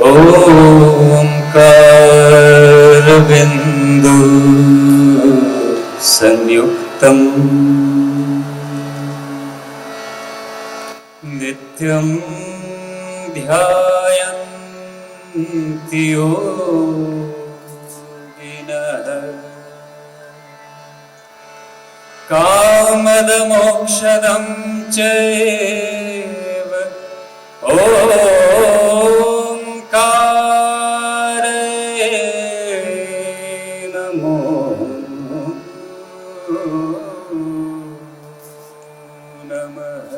ओंकार बिंदु संयुक्तम नित्यं ध्यायन्ति योगिनः कामदमोक्षदं चैव ओंकारे नमो नमः।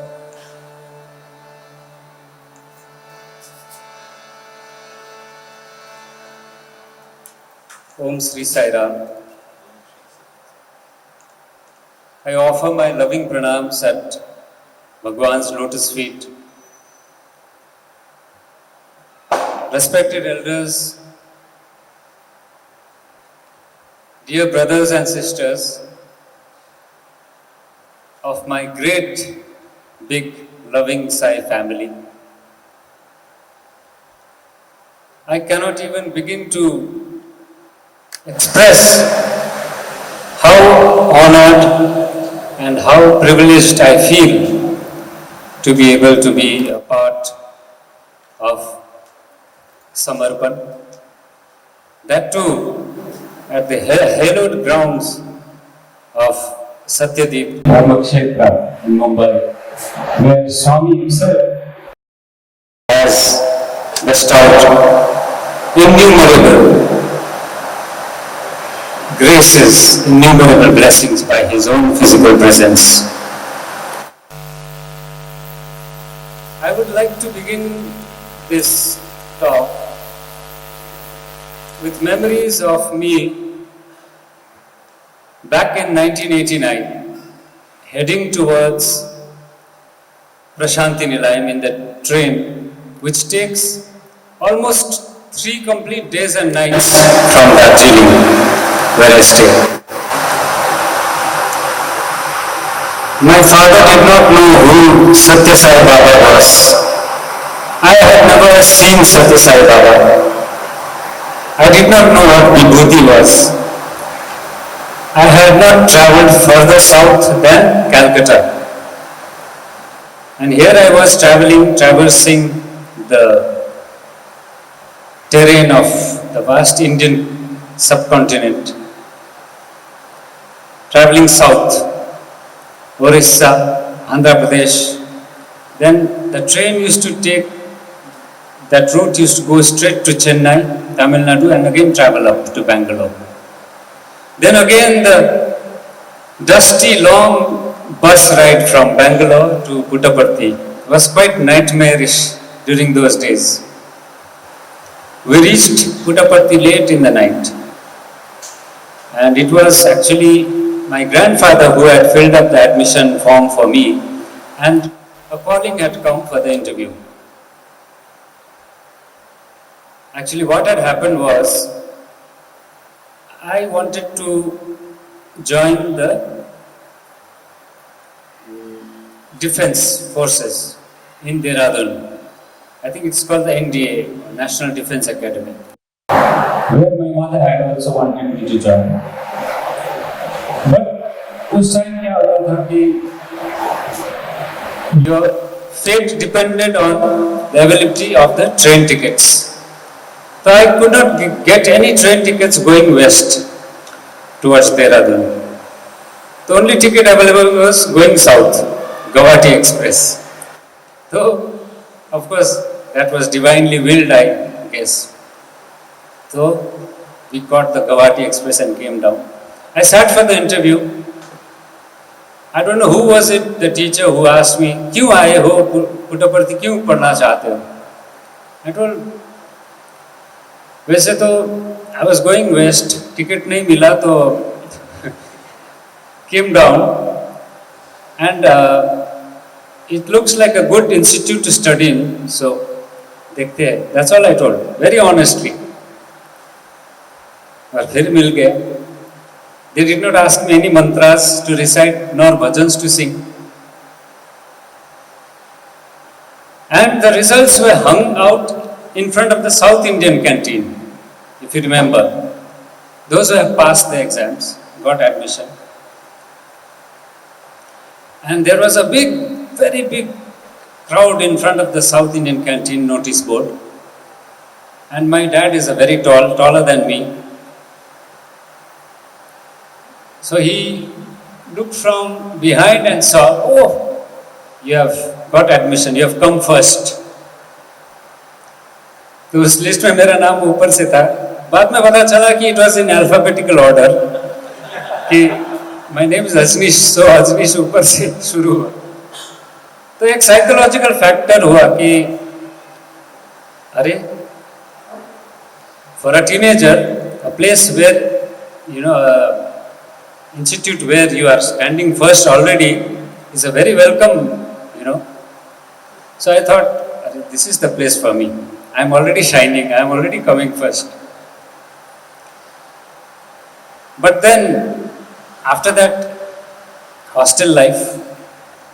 Om Sri Sai Ram. I offer my loving pranams at Bhagwan's lotus feet. Respected elders, dear brothers and sisters of my great, big, loving Sai family, I cannot even begin to express how honored and how privileged I feel to be able to be a part of Samarpan, that too at the hallowed grounds of Satyadeep Dharmakshetra in Mumbai, where Swami himself has bestowed innumerable graces, innumerable blessings by his own physical presence. I would like to begin this talk with memories of me back in 1989, heading towards Prasanthi Nilayam in the train, which takes almost 3 complete days and nights from Darjeeling, where I stay. My father did not know who Satya Sai Baba was. I had never seen Satya Sai Baba. I did not know what Vibhuti was. I had not travelled further south than Calcutta. And here I was traversing the terrain of the vast Indian subcontinent, travelling south, Orissa, Andhra Pradesh. Then the train used to take, that route used to go straight to Chennai, Tamil Nadu, and again travel up to Bangalore. Then again the dusty long bus ride from Bangalore to Puttaparthi was quite nightmarish during those days. We reached Puttaparthi late in the night, and it was actually my grandfather who had filled up the admission form for me, and a calling had come for the interview. Actually, what had happened was, I wanted to join the defense forces in Dehradun. I think it's called the NDA, National Defense Academy, where my mother had also wanted me to join. But उस time क्या होता था कि your fate depended on the availability of the train tickets. So I could not get any train tickets going west towards Dehradun. The only ticket available was going south, Guwahati Express. So, of course, that was divinely willed, I guess. So, we caught the Guwahati Express and came down. I sat for the interview. I don't know who was it, the teacher who asked me, "क्यों आए हो पुट्टपर्ती, क्यों पढ़ना चाहते हो?" I told, वैसे तो I was going west, ticket नहीं मिला तो came down, and it looks like a good institute to study in, so देखते हैं. That's all I told, very honestly. और फिर मिल गया. They did not ask me any mantras to recite nor bhajans to sing. And the results were hung out in front of the South Indian canteen, if you remember. Those who have passed the exams got admission. And there was a very big crowd in front of the South Indian canteen notice board. And my dad is a very taller than me. So he looked from behind and saw, oh, you have got admission, you have come first. तो उस list में मेरा नाम ऊपर से था. बाद में पता चला कि it was in alphabetical order, कि my name is Ajnish, so Ajnish ऊपर से शुरू हुआ. तो एक साइकोलॉजिकल फैक्टर हुआ कि अरे for a teenager, a place where, institute where you are standing first already is a very welcome, So I thought, this is the place for me. I am already shining, I am already coming first. But then, after that, hostel life,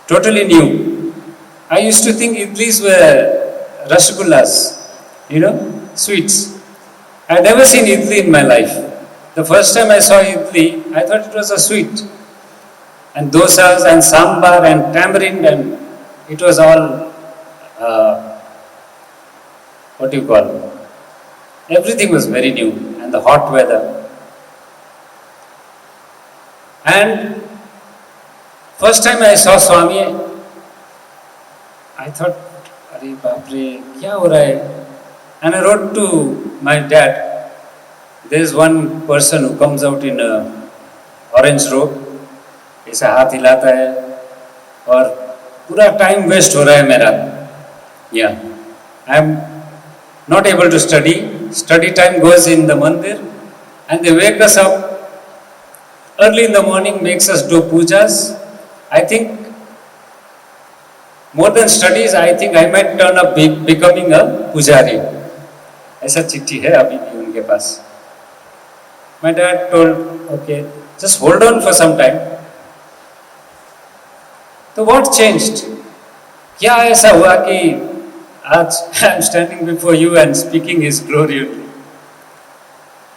totally new. I used to think idlis were rasgullas, sweets. I had never seen idli in my life. The first time I saw idli, I thought it was a sweet. And dosas and sambar and tamarind, and it was all, everything was very new, and the hot weather. And first time I saw Swami, I thought, Arey Bapre, kya ho raha hai? And I wrote to my dad, there is one person who comes out in a orange robe, ऐसा हाथ हिलाता है और पूरा time waste हो रहा है मेरा. Yeah, I am not able to study. Study time goes in the mandir, and they wake us up early in the morning, makes us do pujas. I think more than studies, I think I might turn up becoming a pujari. ऐसा चिट्ठी है अभी भी उनके पास. My dad told, okay, just hold on for some time. तो what changed? क्या ऐसा हुआ कि आज I am standing before you and speaking His glory?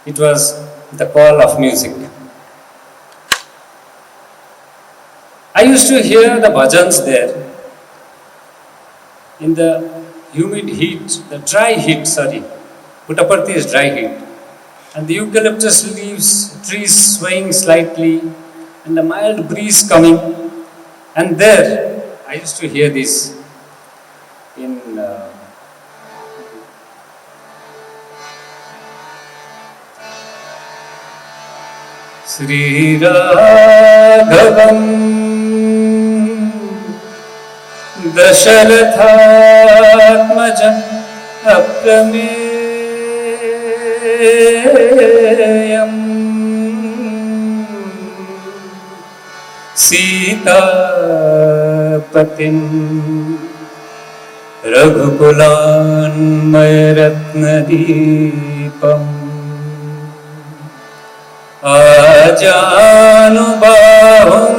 It was the call of music. I used to hear the bhajans there in the humid heat, the dry heat, Puttaparthi is dry heat. And the eucalyptus leaves, trees swaying slightly, and the mild breeze coming. And there, I used to hear this in Sri Raghavam Dasharathatmajam Aprameyam Sitapatim Raghukulan Mayratnadipam Ajanubahum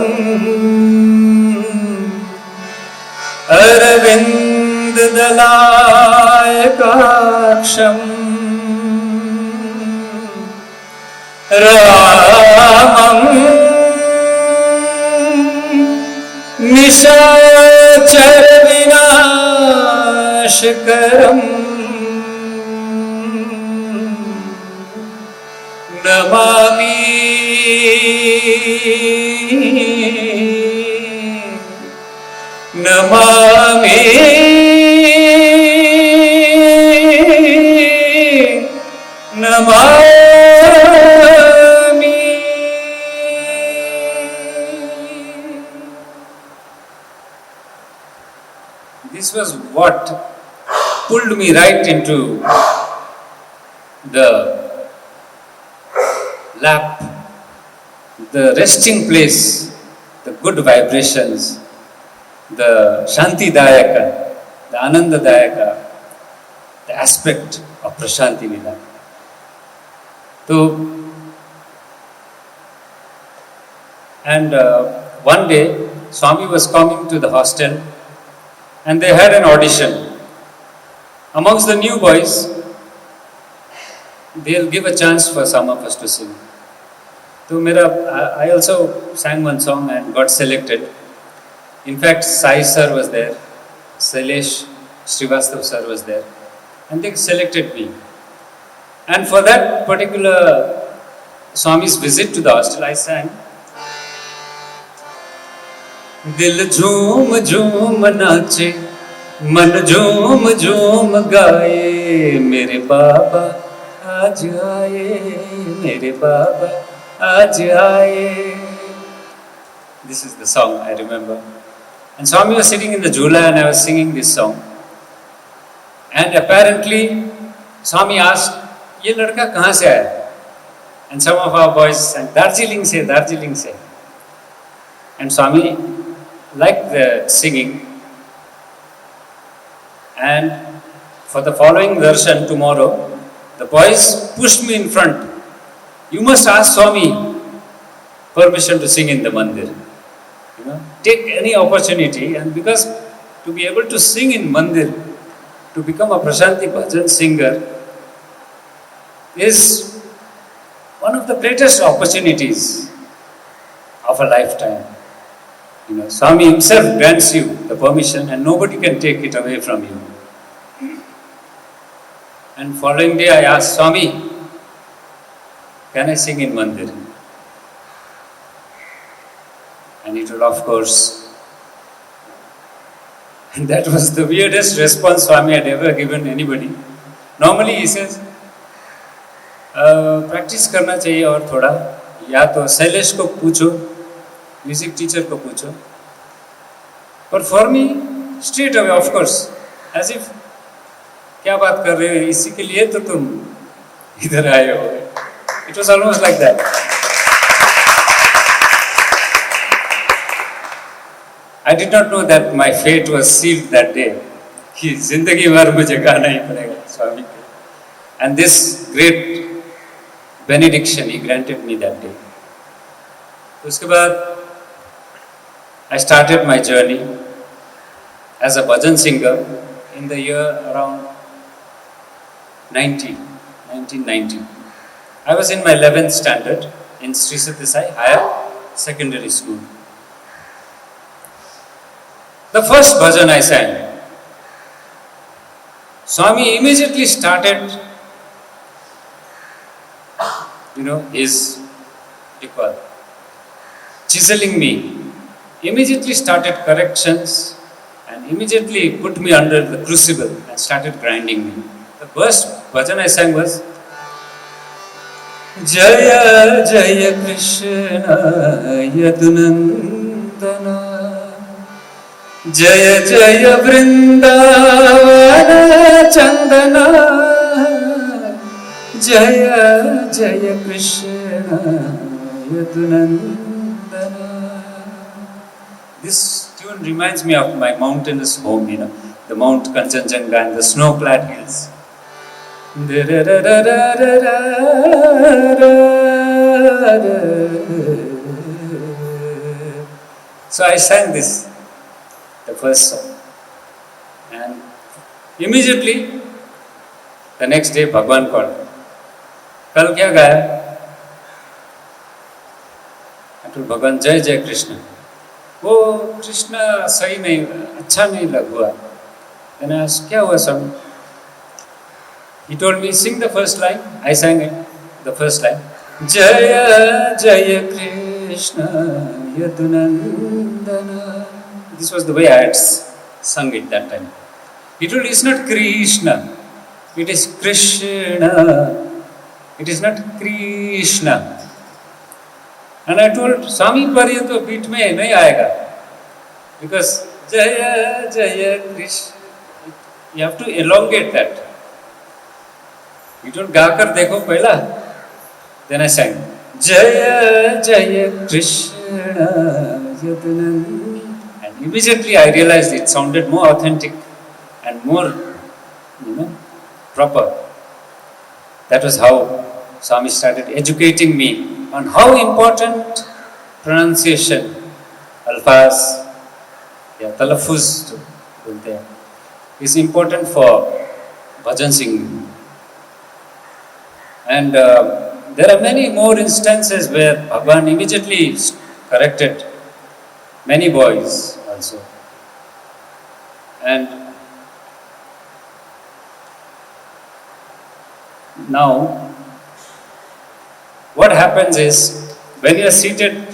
Aravind Dalayakaksham Ramam Nishachar Vinashkaram Namami Namami Namami. This was what pulled me right into the lap, the resting place, the good vibrations, the Shanti Dayaka, the Ananda Dayaka, the aspect of Prasanthi Nilayam. So, and one day, Swami was coming to the hostel and they had an audition. Amongst the new boys, they'll give a chance for some of us to sing. So I also sang one song and got selected. In fact, Sai sir was there, Sailesh Srivastav sir was there, and they selected me. And for that particular Swami's visit to the hostel, I sang Dil jhoom jhoom naache, man jhoom jhoom gaaye, mere Baba aaj aaye, mere Baba aaj aaye. This is the song I remember. And Swami was sitting in the jhula and I was singing this song. And apparently, Swami asked, "Ye ladka kahan se aaya?" And some of our boys sang, "Darjeeling se, Darjeeling se." And Swami liked the singing. And for the following darshan tomorrow, the boys pushed me in front. "You must ask Swami permission to sing in the mandir. Take any opportunity." And because to be able to sing in mandir, to become a Prasanthi Bhajan singer is one of the greatest opportunities of a lifetime. Swami himself grants you the permission and nobody can take it away from you. And following day I asked Swami, "Can I sing in mandir?" And he told, "Of course." And that was the weirdest response Swami had ever given anybody. Normally he says, "Practice करना चाहिए और थोड़ा, या तो शैलेश को पूछो, music teacher को पूछो." But for me, straight away, of course, as if, क्या बात कर रहे हो, इसी के लिए तो तुम इधर आए हो. It was almost like that. I did not know that my fate was sealed that day. कि जिंदगी भर मुझे गाना ही पड़ेगा स्वामी के. And this great benediction he granted me that day. उसके बाद I started my journey as a bhajan singer in the year around 1990. I was in my 11th standard in Sri Sathya Sai Higher Secondary School. The first bhajan I sang, Swami immediately started, is chiseling me. Immediately started corrections and immediately put me under the crucible and started grinding me. The first bhajan I sang was Jaya Jaya Krishna Yadunandana Jaya Jaya Brindavan Chandana Jaya Jaya Krishna Yadunandana. This tune reminds me of my mountainous home, the Mount Kanchenjunga and the snow-clad hills. So I sang this, the first song. And immediately, the next day, Bhagwan called. कल क्या गाया? I told Bhagwan, Jai Jai Krishna. वो कृष्ण सही नहीं, अच्छा नहीं लगा. Then I asked, क्या हुआ स्वामी? He told me, sing the first line. I sang it, the first line. Jaya Jaya Krishna Yadunandana. This was the way I had sung it that time. He told, it's not Krishna, it is Krishna. It is not Krishna. And I told Swami, पर ये तो beat में नहीं आएगा, because Jaya Jaya Krishna, you have to elongate that. You don't गाकर देखो पहला. Then I sang Jaya Jaya Krishna Yadunandana, and immediately I realized it sounded more authentic and more, proper. That was how Swami started educating me on how important pronunciation, alfaz, talaffuz बोलते हैं, is important for bhajan singing. And there are many more instances where Bhagwan immediately corrected many boys also. And now, what happens is, when you are seated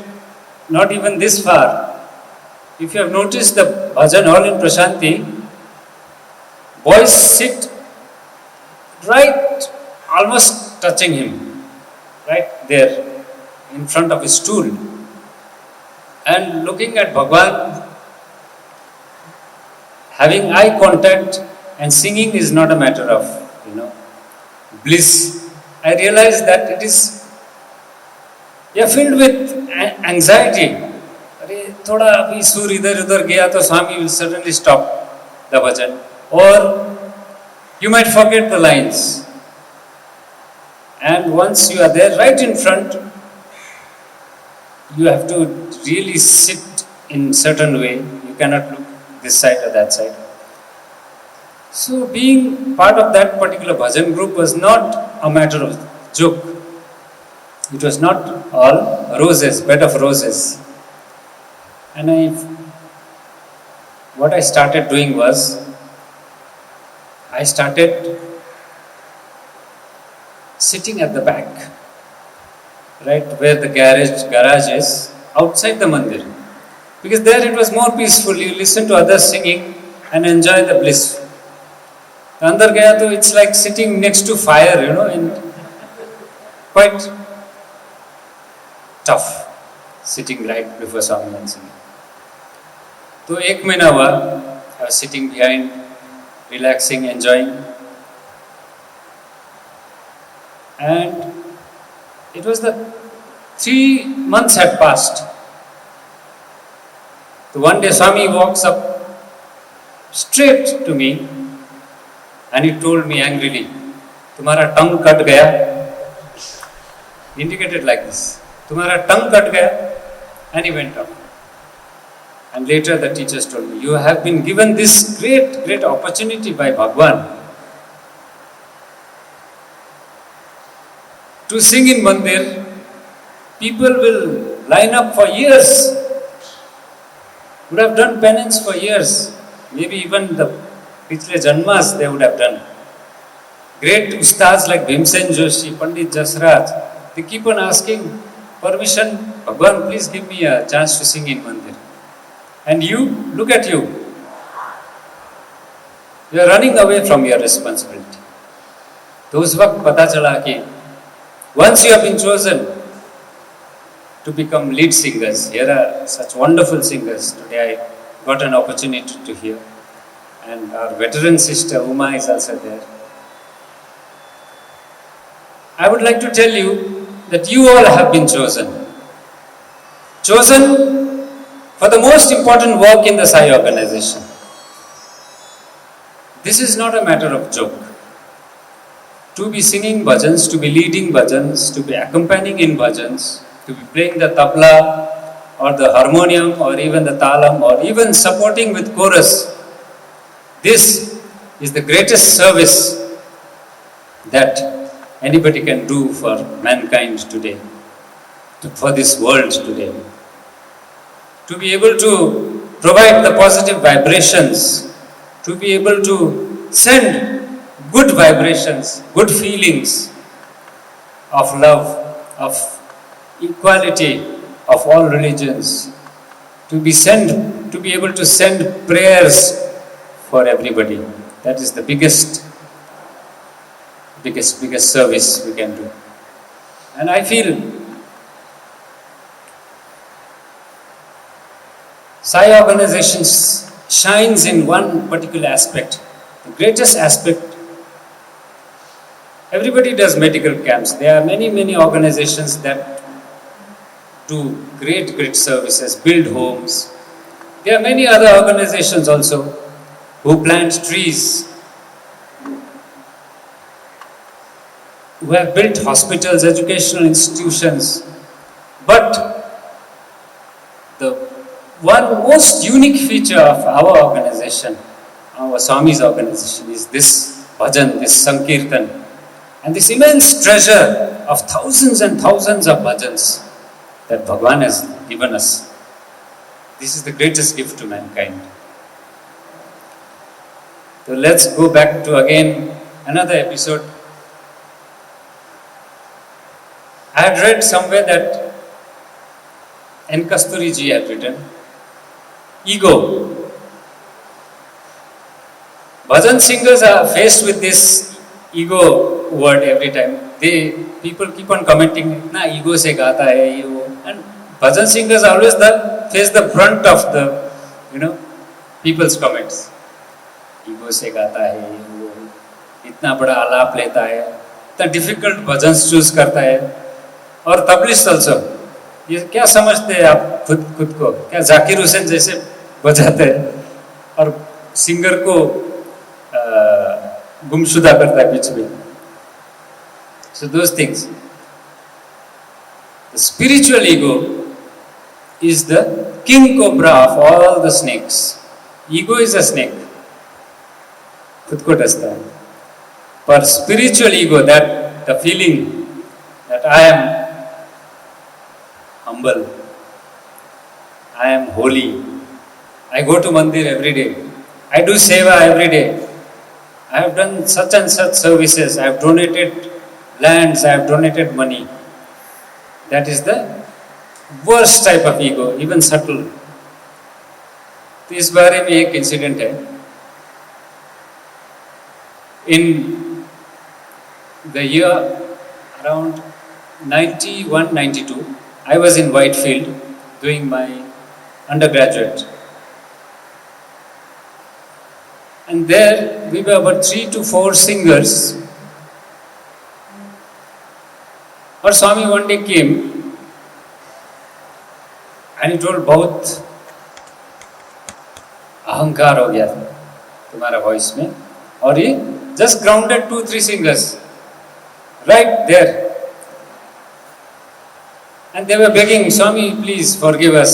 not even this far, if you have noticed the bhajan hall in Prasanthi, boys sit right, almost touching him, right there in front of his stool, and looking at Bhagwan, having eye contact and singing is not a matter of, bliss. I realized that it is, you are filled with anxiety. Thoda abhi sur idhar udhar gaya to Swami will suddenly stop the bhajan, or you might forget the lines. And once you are there right in front, you have to really sit in certain way. You cannot look this side or that side. So being part of that particular bhajan group was not a matter of joke. It was not all roses, bed of roses. And what I started doing was, I started sitting at the back, right where the garage is, outside the mandir. Because there it was more peaceful. You listen to others singing and enjoy the bliss. Andar gaya to it's like sitting next to fire, and quite tough, sitting right before Swami and singing. So 1 mahina hua, I was sitting behind, relaxing, enjoying. And it was 3 months had passed. So one day Swami walks up straight to me and he told me angrily, "Tumhara tongue cut gaya." Indicated like this, "Tumhara tongue cut gaya." And he went up. And later the teachers told me, "You have been given this great opportunity by Bhagwan to sing in mandir. People will line up for years, would have done penance for years, maybe even the pichle janmas they would have done. Great ustads like Bhimsen Joshi, Pandit Jasraj, they keep on asking permission, Bhagwan, please give me a chance to sing in mandir. And you, look at you. You are running away from your responsibility." तो उस वक्त पता चला कि once you have been chosen to become lead singers, here are such wonderful singers. Today I got an opportunity to hear. And our veteran sister Uma is also there. I would like to tell you that you all have been chosen. Chosen for the most important work in the Sai organization. This is not a matter of joke. To be singing bhajans, to be leading bhajans, to be accompanying in bhajans, to be playing the tabla or the harmonium or even the talam or even supporting with chorus, this is the greatest service that anybody can do for mankind today, for this world today. To be able to provide the positive vibrations, to be able to send good vibrations, good feelings of love, of equality of all religions, to be able to send prayers for everybody. That is the biggest service we can do. And I feel Sai organization shines in one particular aspect. The greatest aspect, everybody does medical camps. There are many organizations that do great services, build homes. There are many other organizations also who plant trees, who have built hospitals, educational institutions. But the one most unique feature of our organization, our Swami's organization, is this bhajan, this sankirtan, and this immense treasure of thousands and thousands of bhajans that Bhagavan has given us. This is the greatest gift to mankind. So let's go back to again another episode. I had read somewhere that N. Kasturi ji had written, ego. Bhajan singers are faced with this ego word every time. People keep on commenting, na ego se gaata hai ye wo. And bhajan singers always face the brunt of the people's comments. ego se gaata hai ye wo, itna bada alap leta hai, itna difficult bhajans choose karta hai. और तबलिस्ट also, ये क्या समझते हैं आप खुद को, क्या जाकिर हुसैन जैसे बजाते हैं और सिंगर को गुमशुदा करता है बीच में. So those things. The spiritual ego is the king cobra of all the snakes. Ego is a snake, खुद को डसता है. पर spiritual ego, that the feeling that I am humble, I am holy, I go to mandir every day, I do seva every day, I have done such and such services, I have donated lands, I have donated money. That is the worst type of ego, even subtle. तो इस बारे में एक incident है. In the year around 91-92, I was in Whitefield doing my undergraduate. And there we were about 3 to 4 singers. Or Swami one day came and he told, बहुत अहंकार हो गया तुम्हारा वॉइस में, और he just grounded 2-3 singers right there. And they were begging, Swami, please forgive us.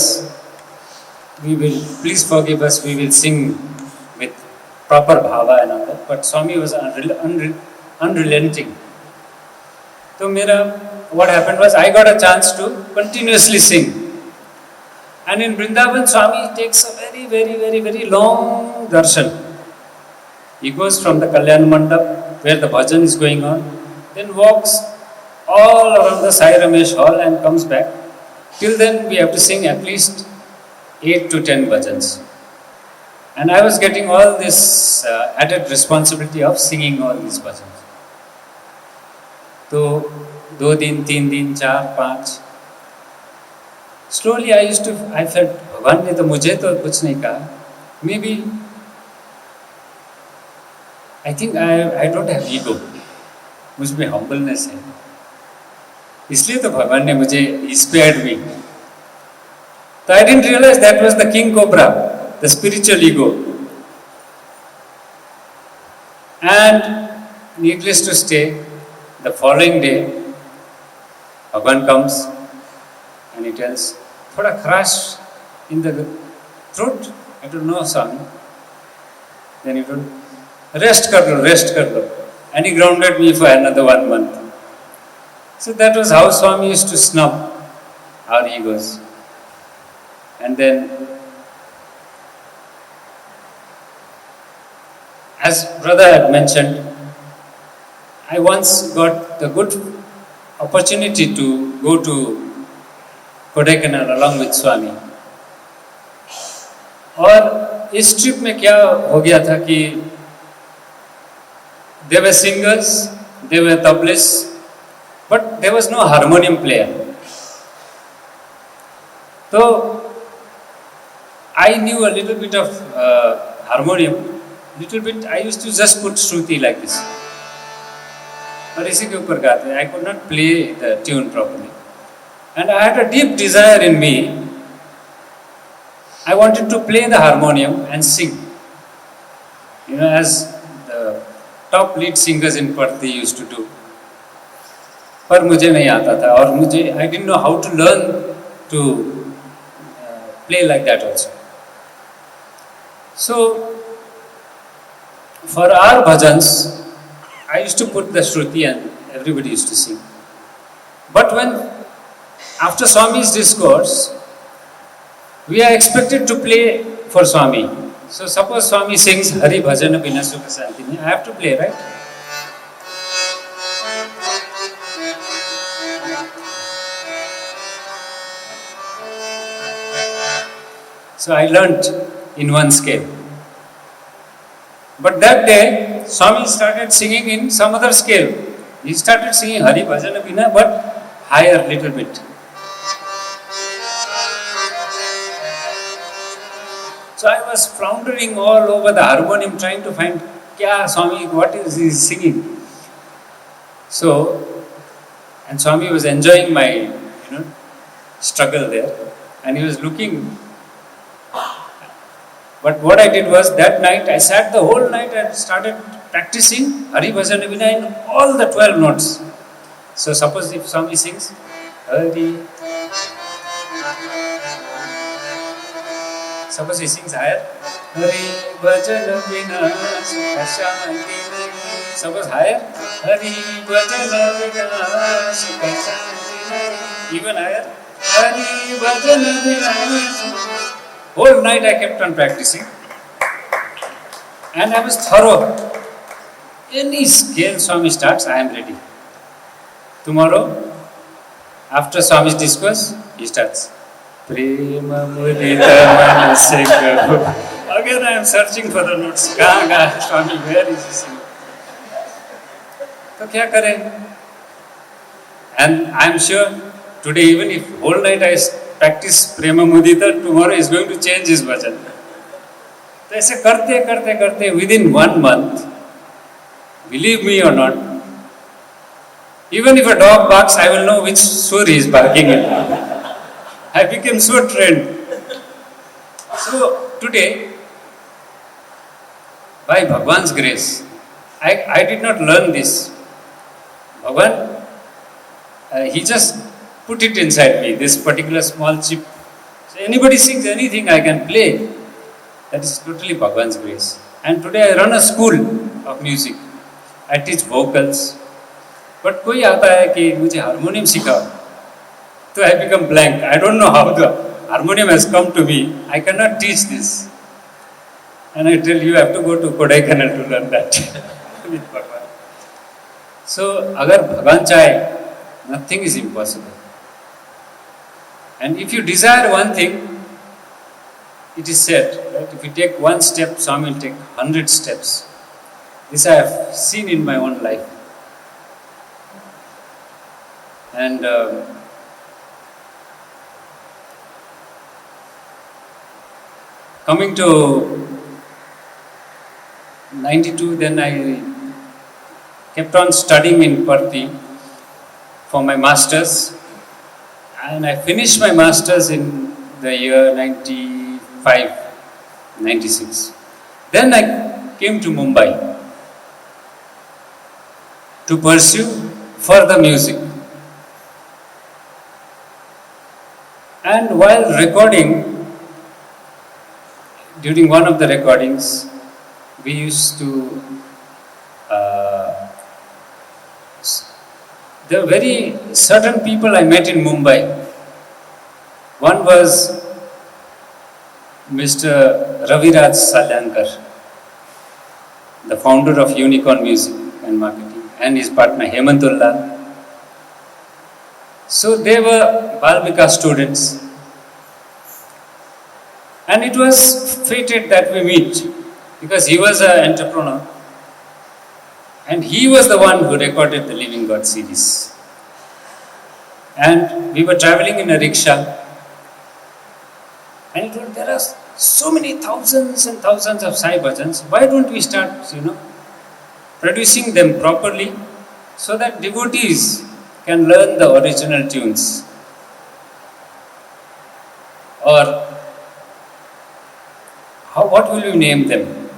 Please forgive us, we will sing with proper bhava and all that. But Swami was unrelenting. So what happened was, I got a chance to continuously sing. And in Brindavan, Swami takes a very, very, very, very long darshan. He goes from the Kalyan Mandap, where the bhajan is going on, then walks all around the Sai Ramesh hall and comes back. Till then, we have to sing at least 8 to 10 bhajans. And I was getting all this added responsibility of singing all these bhajans. So, 2 दिन, 3 दिन, 4, 5. Slowly I felt, भगवान ने तो मुझे तो कुछ नहीं कहा. Maybe, I think I don't have ego. मुझ में humbleness है. इसलिए तो भगवान ने मुझे spared me. So I didn't realize that was the king cobra, the spiritual ego. And needless to say, the following day, Bhagavan comes and he tells, thoda crash in the throat. I don't know, Swami. Then he told, rest kar lo. And he grounded me for another 1 month. So that was how Swami used to snub our egos. And then, as brother had mentioned, I once got the good opportunity to go to Kodaikanal along with Swami. और इस trip में क्या हो गया था कि there were singers, there were tablists, but there was no harmonium player. So I knew a little bit of harmonium, little bit. I used to just put shruti like this. और इसी के ऊपर गाते. I could not play the tune properly, and I had a deep desire in me. I wanted to play the harmonium and sing, as the top lead singers in Parthi used to do. पर मुझे नहीं आता था, और I didn't know how to learn to play like that also. So for our bhajans, I used to put the Shruti and everybody used to sing. But after Swami's discourse, we are expected to play for Swami. So suppose Swami sings Hari Bhajana Bina Sukha Shanti, I have to play, right? So I learnt in one scale. But that day, Swami started singing in some other scale. He started singing Hari Bhajana Bina, but higher little bit. So I was floundering all over the harmonium trying to find, Swami, what is he singing? So, and Swami was enjoying my, struggle there. And he was looking. But what I did was, that night, I sat the whole night and started practicing Hari Bhajana Bina in all the 12 notes. So suppose if Swami sings, Hari, suppose he sings higher, Hari Bhajana Bina Sukha Shanti. Suppose higher, Hari Bhajana Bina Sukha Shanti. Even higher, Hari Bhajana Bina. Whole night I kept on practicing, and I was thorough. Any scale Swami starts, I am ready. Tomorrow, after Swami's discourse, he starts. Prema mudita manase gahu. Again I am searching for the notes. Swami, where is he singing? So kya kare? And I am sure today, even if whole night I practice Prema Mudita, tomorrow is going to change his bhajan. So ऐसे करते within 1 month, believe me or not, even if a dog barks, I will know which sur he is barking in. I became so trained. So today, by Bhagwan's grace, I did not learn this. Bhagwan, he just put it inside me, this particular small chip. So anybody sings anything, I can play. That is totally Bhagwan's grace. And today I run a school of music. I teach vocals. But कोई आता है कि मुझे harmonium सिखाओ, तो I become blank. I don't know how the harmonium has come to me. I cannot teach this. And I tell you, have to go to Kodaikanal to learn that with Bhagwan. So, अगर भगवान चाहे, nothing is impossible. And if you desire one thing, it is said, right? If you take one step, Swami will take 100 steps. This I have seen in my own life. And coming to 92, then I kept on studying in Parthi for my masters. And I finished my masters in the year 95, 96. Then I came to Mumbai to pursue further music. And while recording, during one of the recordings, we used to, there were very certain people I met in Mumbai. One was Mr. Raviraj Salyankar, the founder of Unicorn Music and Marketing, and his partner Hemantullah. So they were Balmika students. And it was fated that we meet, because he was an entrepreneur. And he was the one who recorded the Living God series. And we were traveling in a rickshaw. And he told, there are so many thousands and thousands of Sai Bhajans. Why don't we start, producing them properly so that devotees can learn the original tunes? Or what will we name them?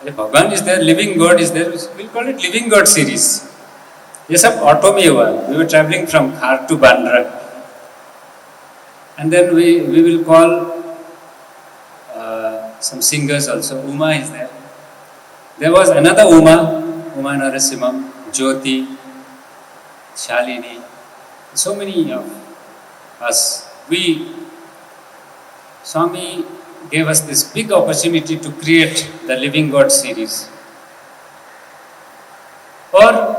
If Bhagwan is there, Living God is there, we'll call it Living God series. ये सब auto में हुआ. We were traveling from Khar to Bandra. And then we will call some singers also. Uma is there. There was another Uma Uma Narasimham, Jyoti, Shalini, so many of us. Swami gave us this big opportunity to create the Living God series. Or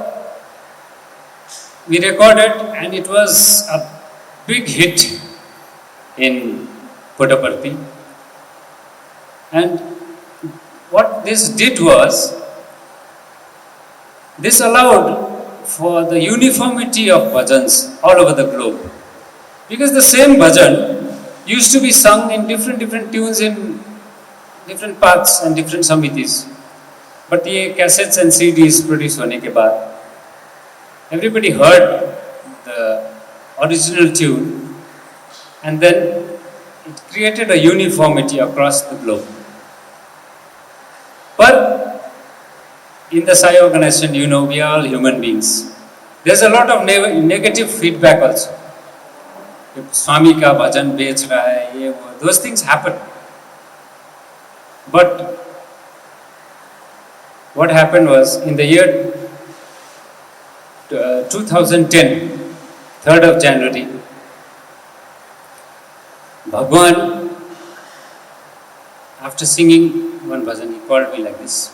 we recorded, and it was a big hit in Puttaparthi. And what this did was, this allowed for the uniformity of bhajans all over the globe. Because the same bhajan used to be sung in different tunes in different parts and different samitis. But ये cassettes and CDs produce होने के बाद, everybody heard the original tune, and then it created a uniformity across the globe. But in the Sai organization, we are all human beings. There's a lot of negative feedback also. Swami ka bhajan bech raha hai, those things happen. But what happened was, in the year 2010, 3rd of January, Bhagwan, after singing one bhajan, he called me like this.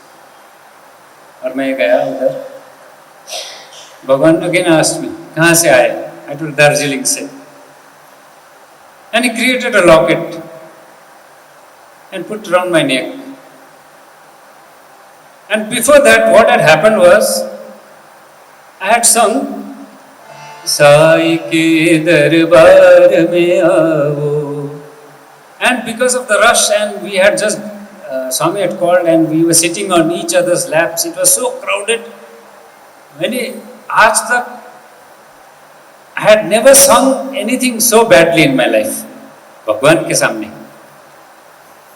और मैं गया उधर. Bhagwan again asked me, कहाँ से आए? I told Darjeeling से. And he created a locket and put around my neck. And before that, what had happened was, I had sung Sai ke darbar mein aao. And because of the rush, and we had just Swami had called, and we were sitting on each other's laps. It was so crowded. आज तक I had never sung anything so badly in my life, Bhagwan ke samne.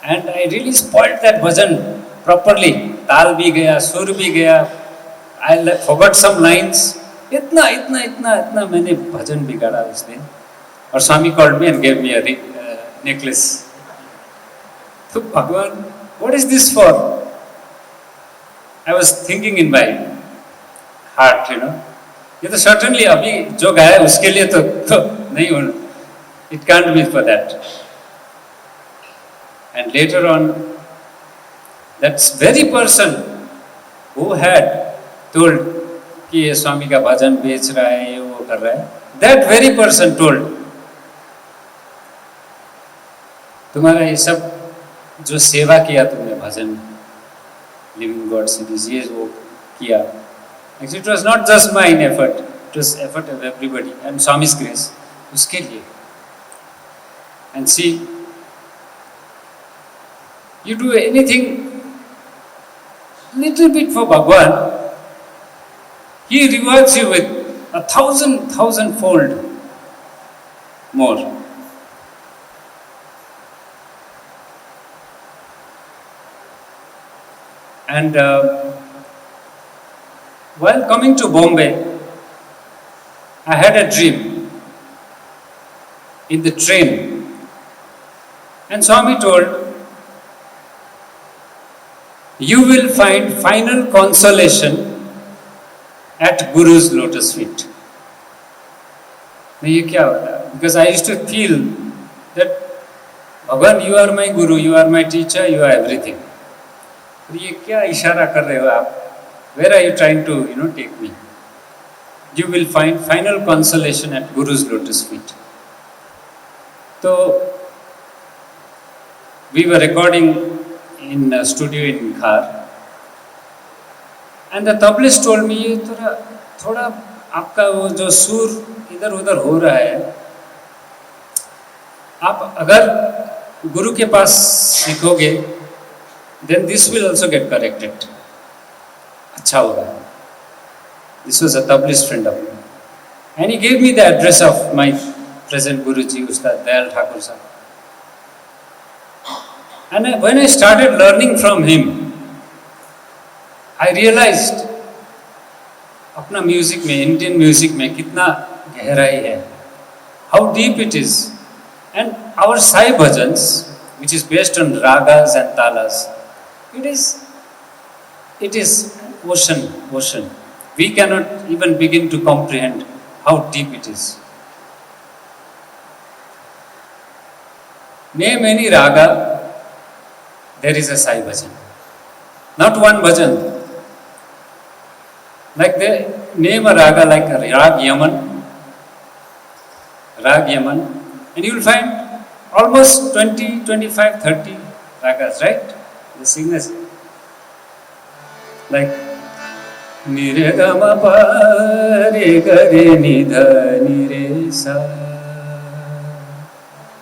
And I really spoiled that bhajan properly. Tal bhi gaya, sur bhi gaya. I forgot some lines. इतना मैंने भजन बिगाड़ा उस दिन. और Swami called me and gave me a necklace. So Bhagwan, what is this for? I was thinking in my heart, ये तो certainly अभी जो गाया उसके लिए तो नहीं होना. It can't be for that. And later on, that very person who had told कि ये स्वामी का भजन बेच रहा है, ये वो कर रहा है, that very person told, तुम्हारा ये सब जो सेवा किया तुमने भजन लिविंग गॉड सीरीज, ये वो किया, actually it was not just my effort, it was effort of everybody and Swami's grace, उसके लिए. And see, you do anything little bit for Bhagwan, he rewards you with 1,000-fold more. And while coming to Bombay, I had a dream in the train. And Swami told, you will find final consolation at Guru's lotus feet. ये क्या होता? Because I used to feel that, Bhagwan, you are my Guru, you are my teacher, you are everything. ये क्या इशारा कर रहे हो आप? Where are you trying to, take me? You will find final consolation at Guru's lotus feet. So, we were recording in a studio in Khar. And the tablis told me, ये थोड़ा आपका वो जो सुर इधर उधर हो रहा है, आप अगर गुरु के पास सीखोगे, then this will also get corrected. अच्छा होगा. This was a tablis friend of mine. And he gave me the address of my present Guruji, Ustad Dayal Thakur sir. And when I started learning from him, I realized अपना music में, Indian music में कितना गहराई है, how deep it is. And our Sai bhajans, which is based on ragas and talas, it is ocean. We cannot even begin to comprehend how deep it is. Name any raga, there is a Sai Bhajan. Not one bhajan. Like they name a raga like a Rag Yaman, and you will find almost 20, 25, 30 ragas, right? The singers. Like Nire Gama Pa Re Gare Nidha Nire Sa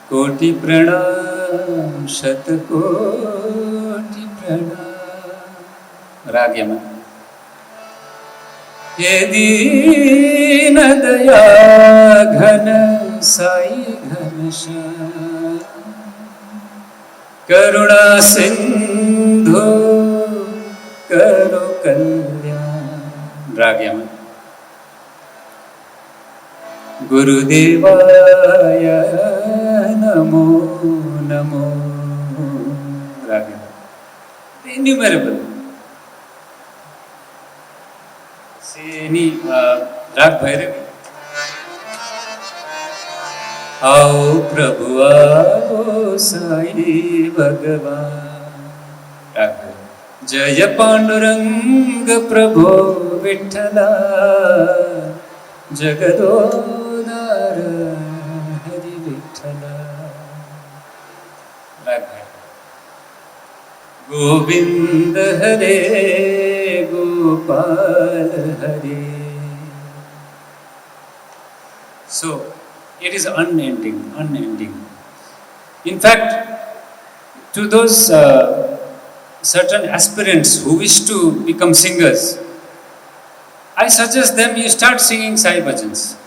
Koti Pranam Shat Koti Pranam. Rag Yaman. Ye Deen Daya Ghana Sai Ghansha Karuna Sindhu Karo Kalyan. Rag Yaman. Gurudevaya Namo Namo. Rag Yaman. Innumerable. See any Rag Bhairavi. आओ प्रभु आओ साई भगवान. जय पांडुरंग प्रभो विठ्ठला जगदोदार हरि विठ्ठला. गोविंद हरे गोपाल हरे. So it is unending. In fact, to those certain aspirants who wish to become singers, I suggest them you start singing Sai Bhajans.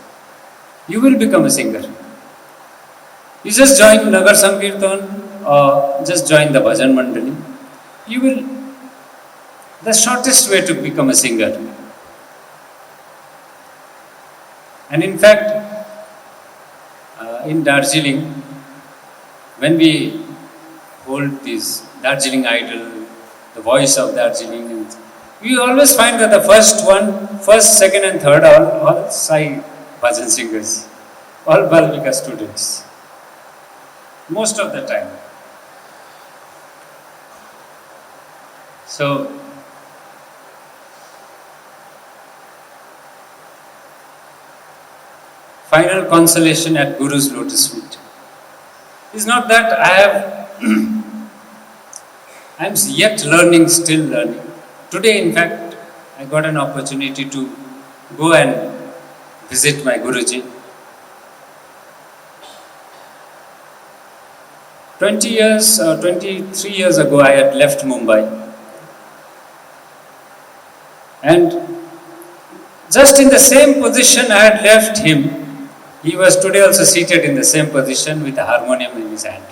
You will become a singer. You just join Nagar Sankirtan or just join the Bhajan Mandali. You will, the shortest way to become a singer. And in fact, in Darjeeling, when we hold this Darjeeling Idol, the voice of Darjeeling, we always find that the first, second and third are all Sai Bhajan singers, all Balvika students, most of the time. So, final consolation at Guru's lotus feet is not that I am yet learning, still learning. Today, in fact, I got an opportunity to go and visit my Guruji. 23 years ago, I had left Mumbai. And just in the same position I had left him, he was today also seated in the same position with a harmonium in his hand.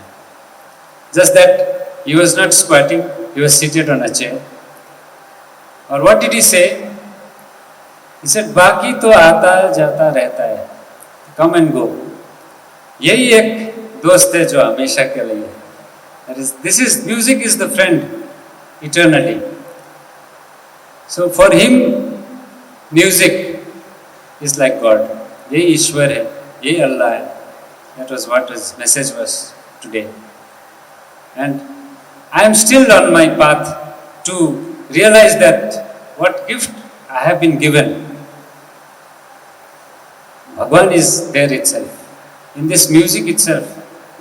Just that he was not squatting, he was seated on a chair. Or what did he say? He said, "Baki to aata jata rehta hai. Come and go. Yahi ek dost hai jo hamesha ke liye." Music is the friend eternally. So for him, music is like God. Yahi Ishwar hai. Yahi Allah hai. That was what his message was today. And I am still on my path to realize that what gift I have been given, Bhagwan is there itself. In this music itself,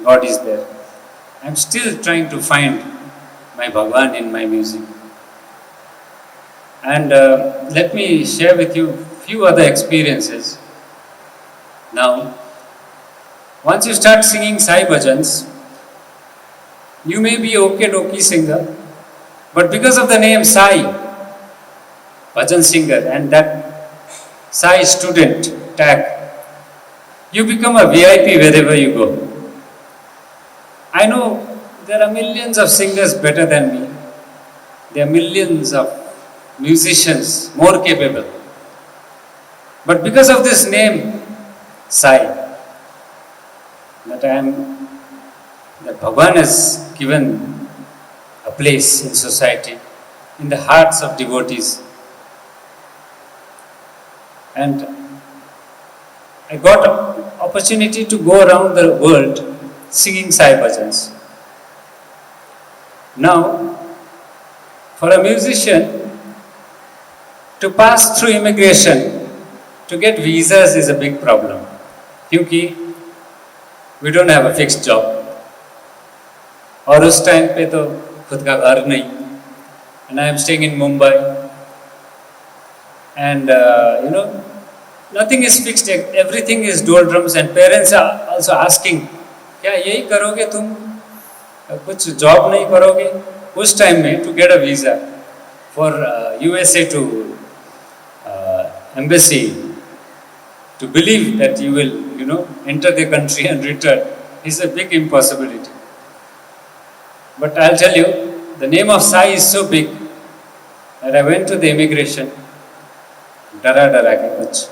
God is there. I am still trying to find my Bhagwan in my music. And let me share with you a few other experiences. Now, once you start singing Sai Bhajans, you may be okie-dokie singer, but because of the name Sai, Bhajan singer, and that Sai student tag, you become a VIP wherever you go. I know there are millions of singers better than me. There are millions of musicians more capable. But because of this name, Sai, that Bhagwan has given a place in society, in the hearts of devotees. And I got an opportunity to go around the world singing Sai Bhajans. Now, for a musician to pass through immigration, to get visas is a big problem. Because we don't have a fixed job. और उस time पे तो खुद का घर नहीं. And I am staying in Mumbai. And nothing is fixed. Everything is doldrums. And parents are also asking, क्या यही करोगे तुम? कुछ जॉब नहीं करोगे? उस टाइम में to get a visa for USA to embassy, to believe that you will, enter the country and return is a big impossibility. But I'll tell you, the name of Sai is so big that I went to the immigration, dara ke kuch.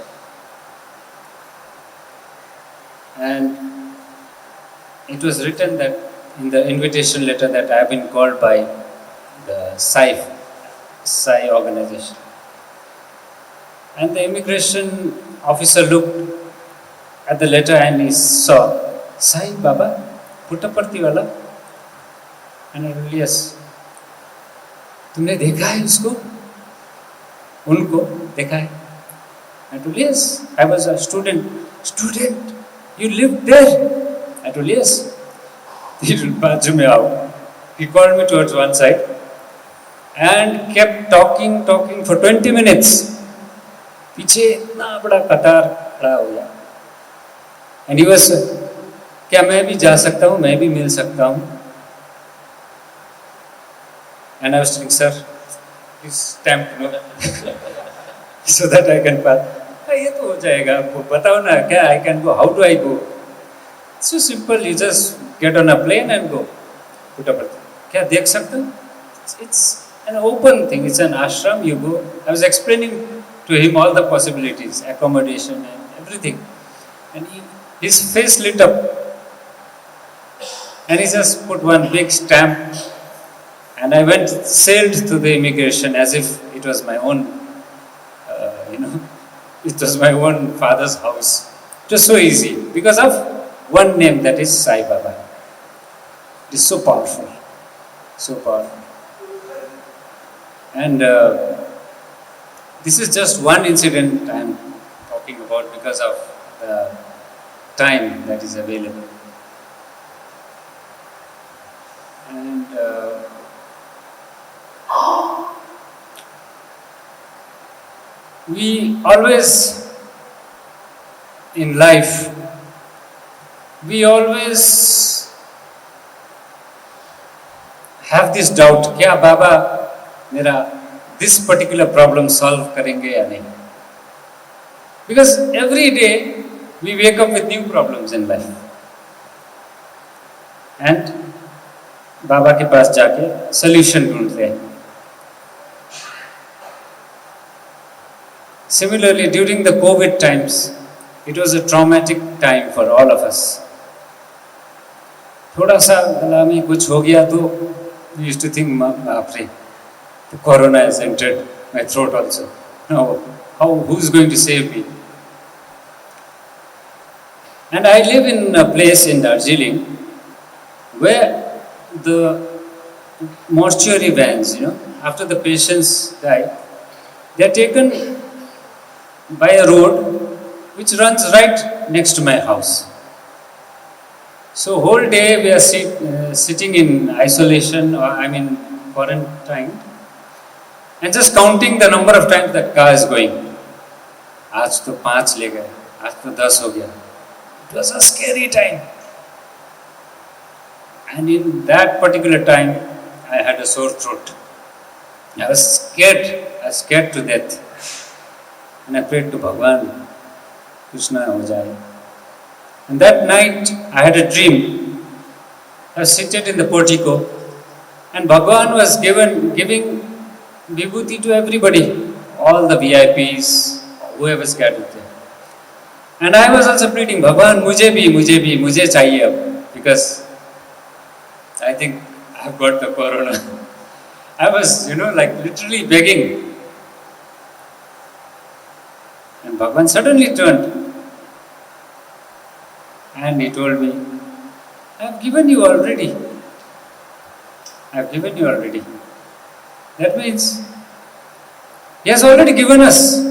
And it was written that in the invitation letter that I have been called by the Sai organization. And the immigration officer looked at the letter and he saw, Sai Baba, Puttaparthi wala. And I told, yes. तुमने देखा है उसको? उनको देखा है? I told, yes. I was a student. Student? You lived there? I told, yes. He told, बाजू में आओ. He called me towards one side and kept talking for 20 minutes. पीछे इतना बड़ा कतार खड़ा हो गया. And he was, क्या मैं भी जा सकता हूँ? मैं भी मिल सकता हूँ? And I was telling, sir, please stamp so that I can pass. ये तो हो जाएगा, आपको बताओ ना क्या, I can go, how do I go? It's so simple, you just get on a plane and go. Puttaparthi. क्या देख सकते हो? It's an open thing, it's an ashram, you go. I was explaining to him all the possibilities, accommodation and everything. And his face lit up. And he just put one big stamp. And I sailed to the immigration as if it was my own, it was my own father's house. It was so easy because of one name, that is Sai Baba. It is so powerful, so powerful. And this is just one incident I am talking about because of the time that is available. And we always, in life, we always have this doubt, क्या बाबा मेरा this particular problem solve करेंगे या नहीं? Because every day we wake up with new problems in life. And बाबा के पास जाके solution ढूंढते हैं. Similarly, during the COVID times, it was a traumatic time for all of us. थोड़ा सा गला में कुछ हो गया तो we used to think, बाप रे, the corona has entered my throat also. Now, who's going to save me? And I live in a place in Darjeeling where the mortuary vans, after the patients die, they are taken by a road which runs right next to my house. So whole day we are sitting in isolation, or quarantine, and just counting the number of times that car is going. आज तो 5 ले गए, आज तो 10 हो गया. It was a scary time. And in that particular time, I had a sore throat. I was scared to death. And I prayed to Bhagawan, Krishna ho jaye. And that night, I had a dream. I was seated in the portico, and Bhagavan was giving vibhuti to everybody, all the VIPs, whoever's gathered there. And I was also pleading, Bhagavan, mujhe chahiye ab, because I think I've got the corona. I was, literally begging. And Bhagavan suddenly turned and he told me, I have given you already. I have given you already. That means he has already given us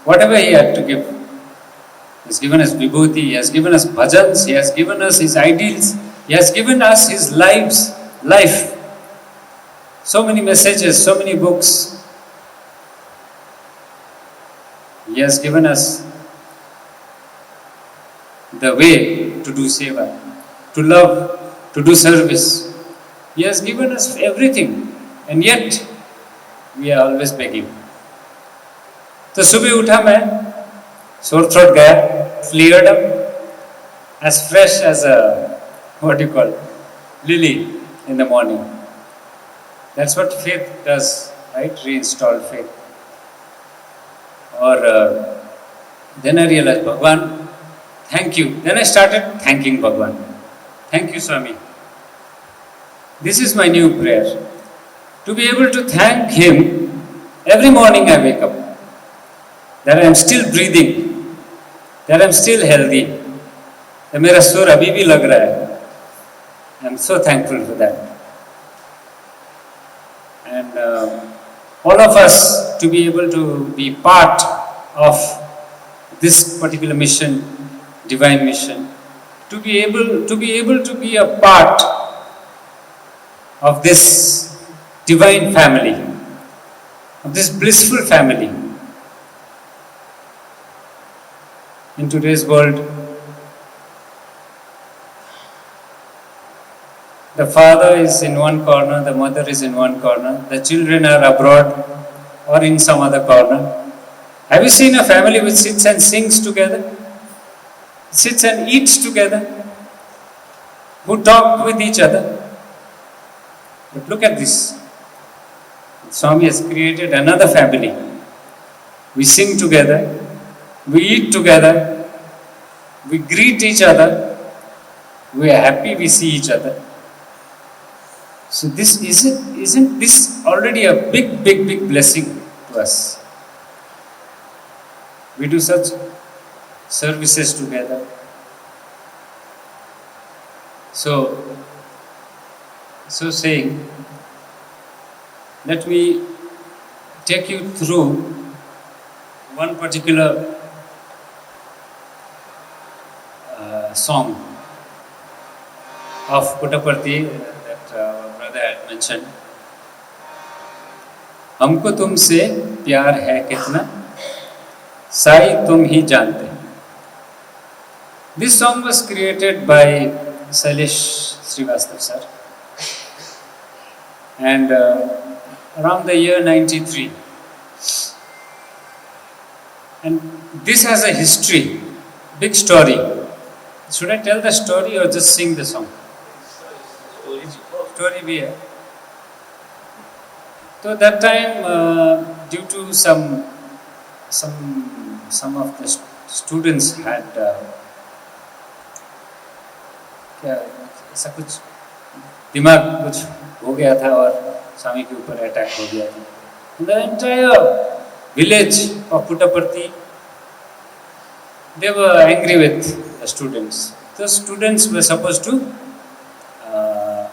whatever he had to give. He has given us vibhuti, he has given us bhajans, he has given us his ideals, he has given us his life. So many messages, so many books. He has given us the way to do seva, to love, to do service. He has given us everything, and yet we are always begging. तो सुबह उठा मैं, sore throat गया, cleared up, as fresh as a, lily in the morning. That's what faith does, right? Reinstall faith. Or then I realized, Bhagavan, thank you. Then I started thanking Bhagavan. Thank you, Swami. This is my new prayer. To be able to thank him every morning I wake up. That I am still breathing. That I am still healthy. That मेरा सुर अभी भी लग रहा है. I am so thankful for that. And all of us to be able to be part of this particular mission, divine mission, to be able to be a part of this divine family, of this blissful family. In today's world, the father is in one corner, the mother is in one corner, the children are abroad or in some other corner. Have you seen a family which sits and sings together? Sits and eats together? Who talk with each other? But look at this. Swami has created another family. We sing together, we eat together, we greet each other, we are happy we see each other. So this isn't this already a big blessing to us? We do such services together. So saying, let me take you through one particular song of Puttaparthi that our brother had mentioned. हमको तुमसे प्यार है कितना, साई तुम ही जानते. This song was created by Shailesh Srivastav sir, and around the year 93. And this has a history, big story. Should I tell the story or just sing the song? Story bhi hai. So that time, due to some of the students had ऐसा कुछ दिमाग कुछ हो गया था और स्वामी के ऊपर अटैक हो गया था. The entire village of Puttaparthi, they were angry with the students. The students were supposed to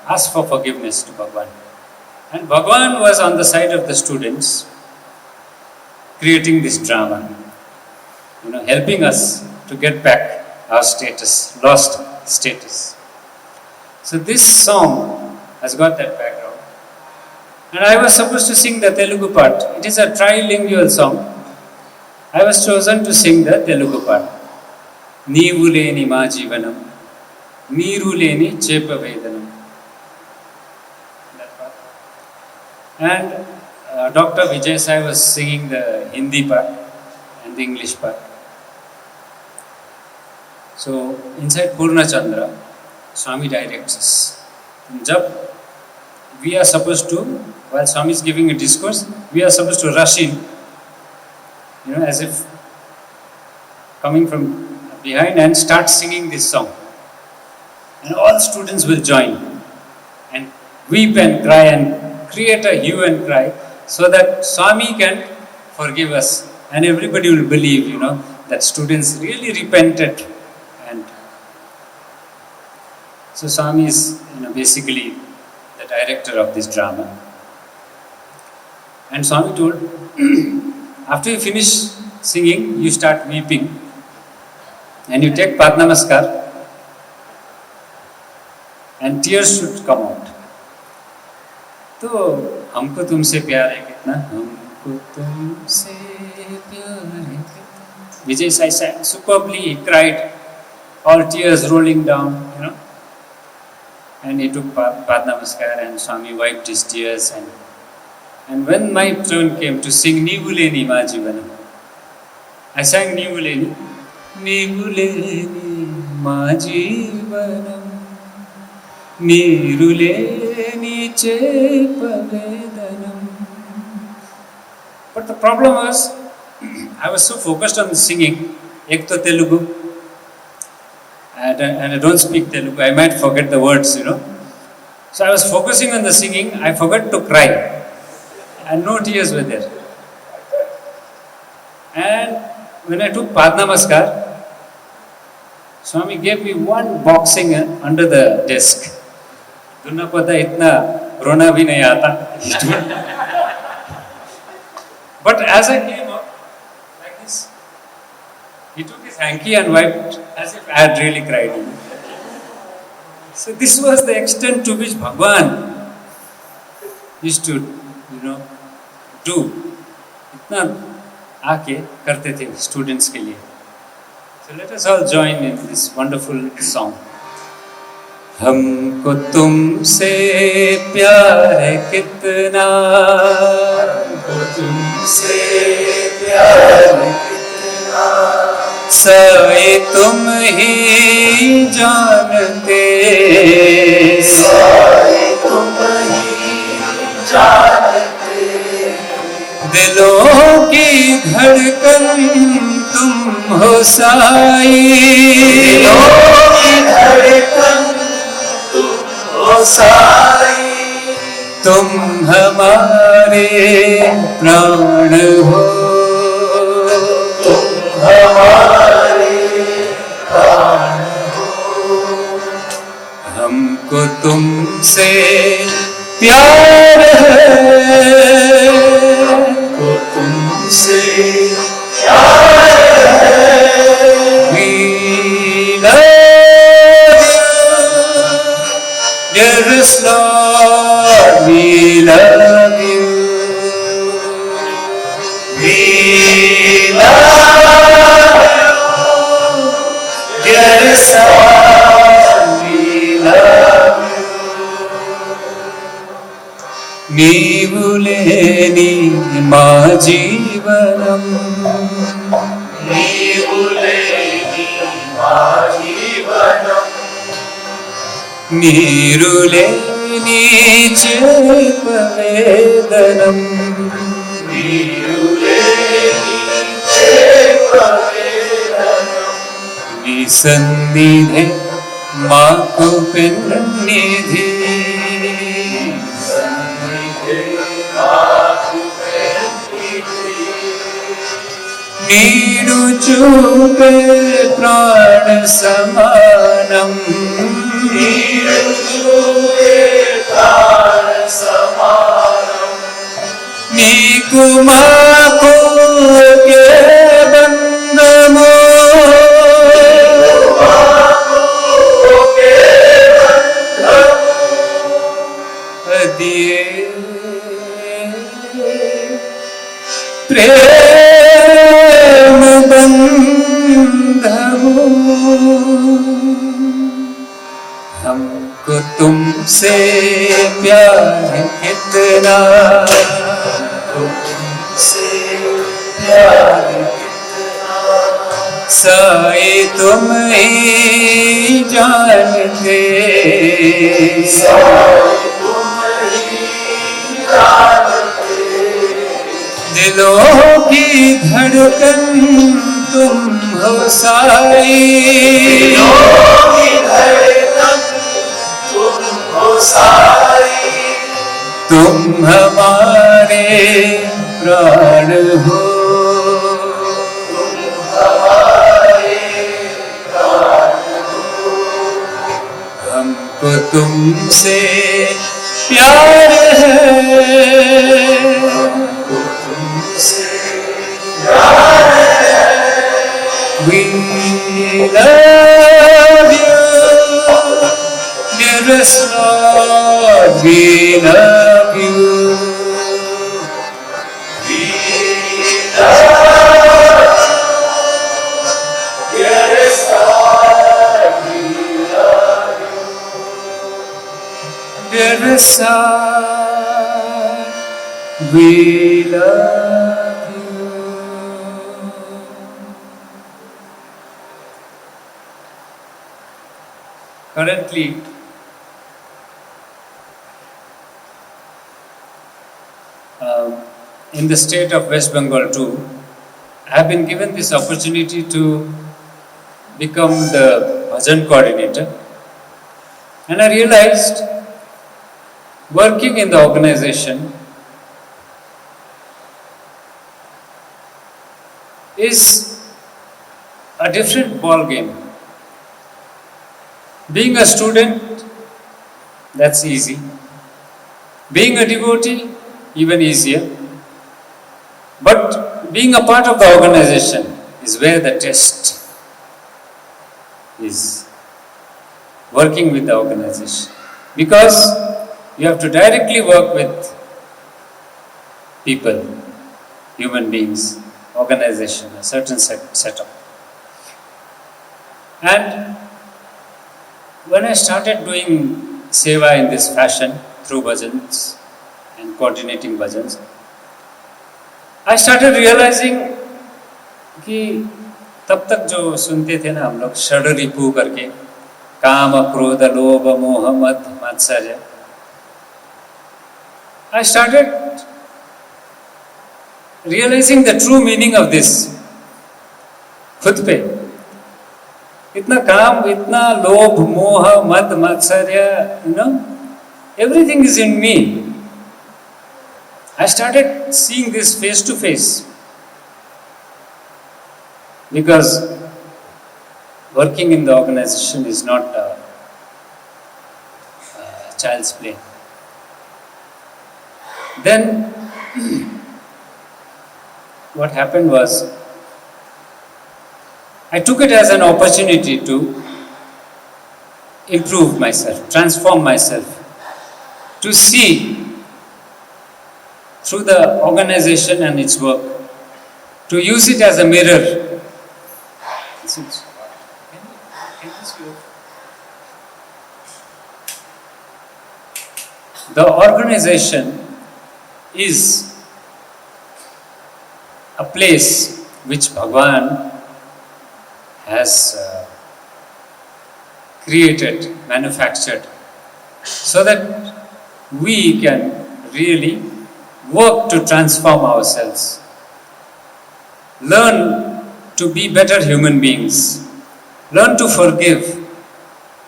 ask for forgiveness to Bhagavan. And Bhagavan was on the side of the students, creating this drama, helping us to get back our status, lost status. So this song has got that background. And I was supposed to sing the Telugu part. It is a trilingual song. I was chosen to sing the Telugu part. Neevu leni ma jivanam, neeru leni chepa vedanam. That part. And Dr. Vijay Sai was singing the Hindi part and the English part. So inside Purna Chandra, Swami directs us. Jab we are supposed to, while Swami is giving a discourse, we are supposed to rush in, as if coming from behind and start singing this song. And all students will join and weep and cry and create a hue and cry so that Swami can forgive us and everybody will believe, that students really repented. And so Swami is, basically the director of this drama. And Swami told, after you finish singing, you start weeping, and you take Padnamaskar, and tears should come out. तो हमको तुमसे प्यार है कितना, हमको तुमसे प्यार है कितना. Vijay Sai sang superbly, he cried, all tears rolling down, and he took Padnamaskar, and Swami wiped his tears, and when my turn came to sing Nivuleni Ma Jivanam, I sang Nivuleni, Nivuleni Ma Jivanam, Niruleni Chepavedanam. But the problem was, I was so focused on singing, ek to Telugu, and I don't speak Telugu, I might forget the words, So I was focusing on the singing, I forgot to cry, and no tears were there. And when I took Padnamaskar, Swami gave me one boxing under the desk. Dunna pata itna rona bhi nahi aata. But as I came up, like this, he took his hanky and wiped as if I had really cried. So this was the extent to which Bhagavan used to, do. Itna aake karte the students ke liye. So let us all join in this wonderful song. हमको तुमसे प्यार है कितना, हमको तुमसे प्यार है कितना, साए तुम ही जानते, साए तुम ही जानते, दिलों की धड़कन तुम हो साई, दिलों की धड़कन साई, तुम हमारे प्राण हो, तुम हमारे प्राण हो, हमको तुमसे प्यार है, हमको तुमसे प्यार है, dearest Lord, we love you. We love you. Dearest Lord, we love you. Nivuleni ma jivanam, Nivuleni ma jivanam, Niruleni Chepavedanam, Niruleni Chepavedanam, Nisannidhe Maku Pennidhe, Nisannidhe Maku Pennidhe, Nidu Chupe Prana Samanam, Niku maku ke bandamo, adiye prem bandamo, हमको तुमसे प्यार है कितना, तुमसे प्यार है कितना, साए तुम ही जानते, साए तुम ही जानते, दिलों की धड़कन तुम हो साई, दिलों की धड़कन साई, तुम हमारे प्राण हो, तुमसे प्यार है, तुमसे प्यार है, we love you, dearest Lord, we love you, we love you, dearest Lord, we love you, dearest Lord, we love you. Currently, in the state of West Bengal too, I have been given this opportunity to become the bhajan coordinator, and I realized working in the organization is a different ball game. Being a student, that's easy. Being a devotee, even easier. But being a part of the organization is where the test is. Working with the organization. Because you have to directly work with people, human beings, organization, a certain setup. And when I started doing seva in this fashion through bhajans and coordinating bhajans, I started realizing कि तब तक जो सुनते थे ना हम लोग षडरिपु करके, काम क्रोध लोभ मोह मद मात्सर्य, I started realizing the true meaning of this खुद पे. इतना काम, इतना लोभ मोह मद मात्सर्य, everything is in me. I started seeing this face to face, because working in the organization is not a child's play. Then what happened was, I took it as an opportunity to improve myself, transform myself, to see through the organization and its work, to use it as a mirror. The organization is a place which Bhagavan has created, manufactured, so that we can really work to transform ourselves, learn to be better human beings, learn to forgive,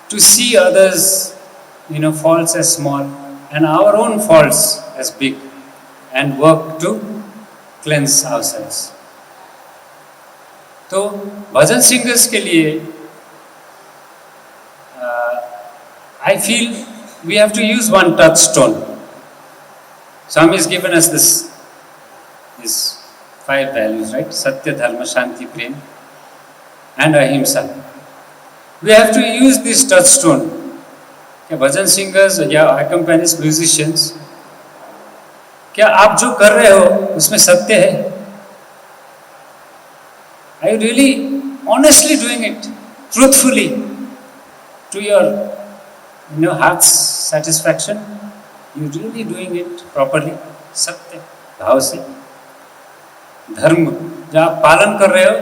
to see others, faults as small and our own faults as big, and work to cleanse ourselves. तो भजन singers के लिए I feel we have to use one touchstone. Swami has given us these 5 values, right? Satya, Dharma, Shanti, Prem, and Ahimsa. We have to use this touchstone. क्या भजन singers या accompanist musicians, क्या आप जो कर रहे हो उसमें सत्य है? Are you really honestly doing it, truthfully, to your heart's satisfaction? You really doing it properly, सत्य भाव से? धर्म जो आप पालन कर रहे हो,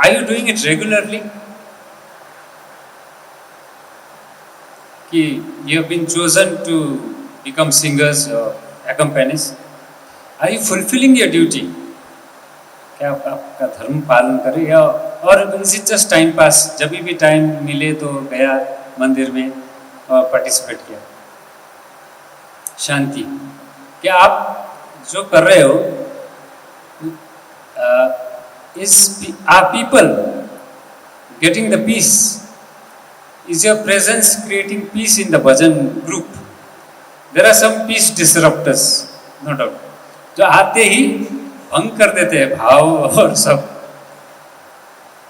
are you doing it regularly? कि you have been chosen to become singers or accompanists. Are you fulfilling your duty? क्या आप आपका धर्म पालन करें, या और is it just time pass, जब भी टाइम मिले तो गया मंदिर में और पार्टिसिपेट किया? शांति, क्या आप जो कर रहे हो are people getting the peace Is your presence creating peace in the bhajan group? There are some peace disruptors, no doubt, जो आते ही भंग कर देते हैं भाव और सब.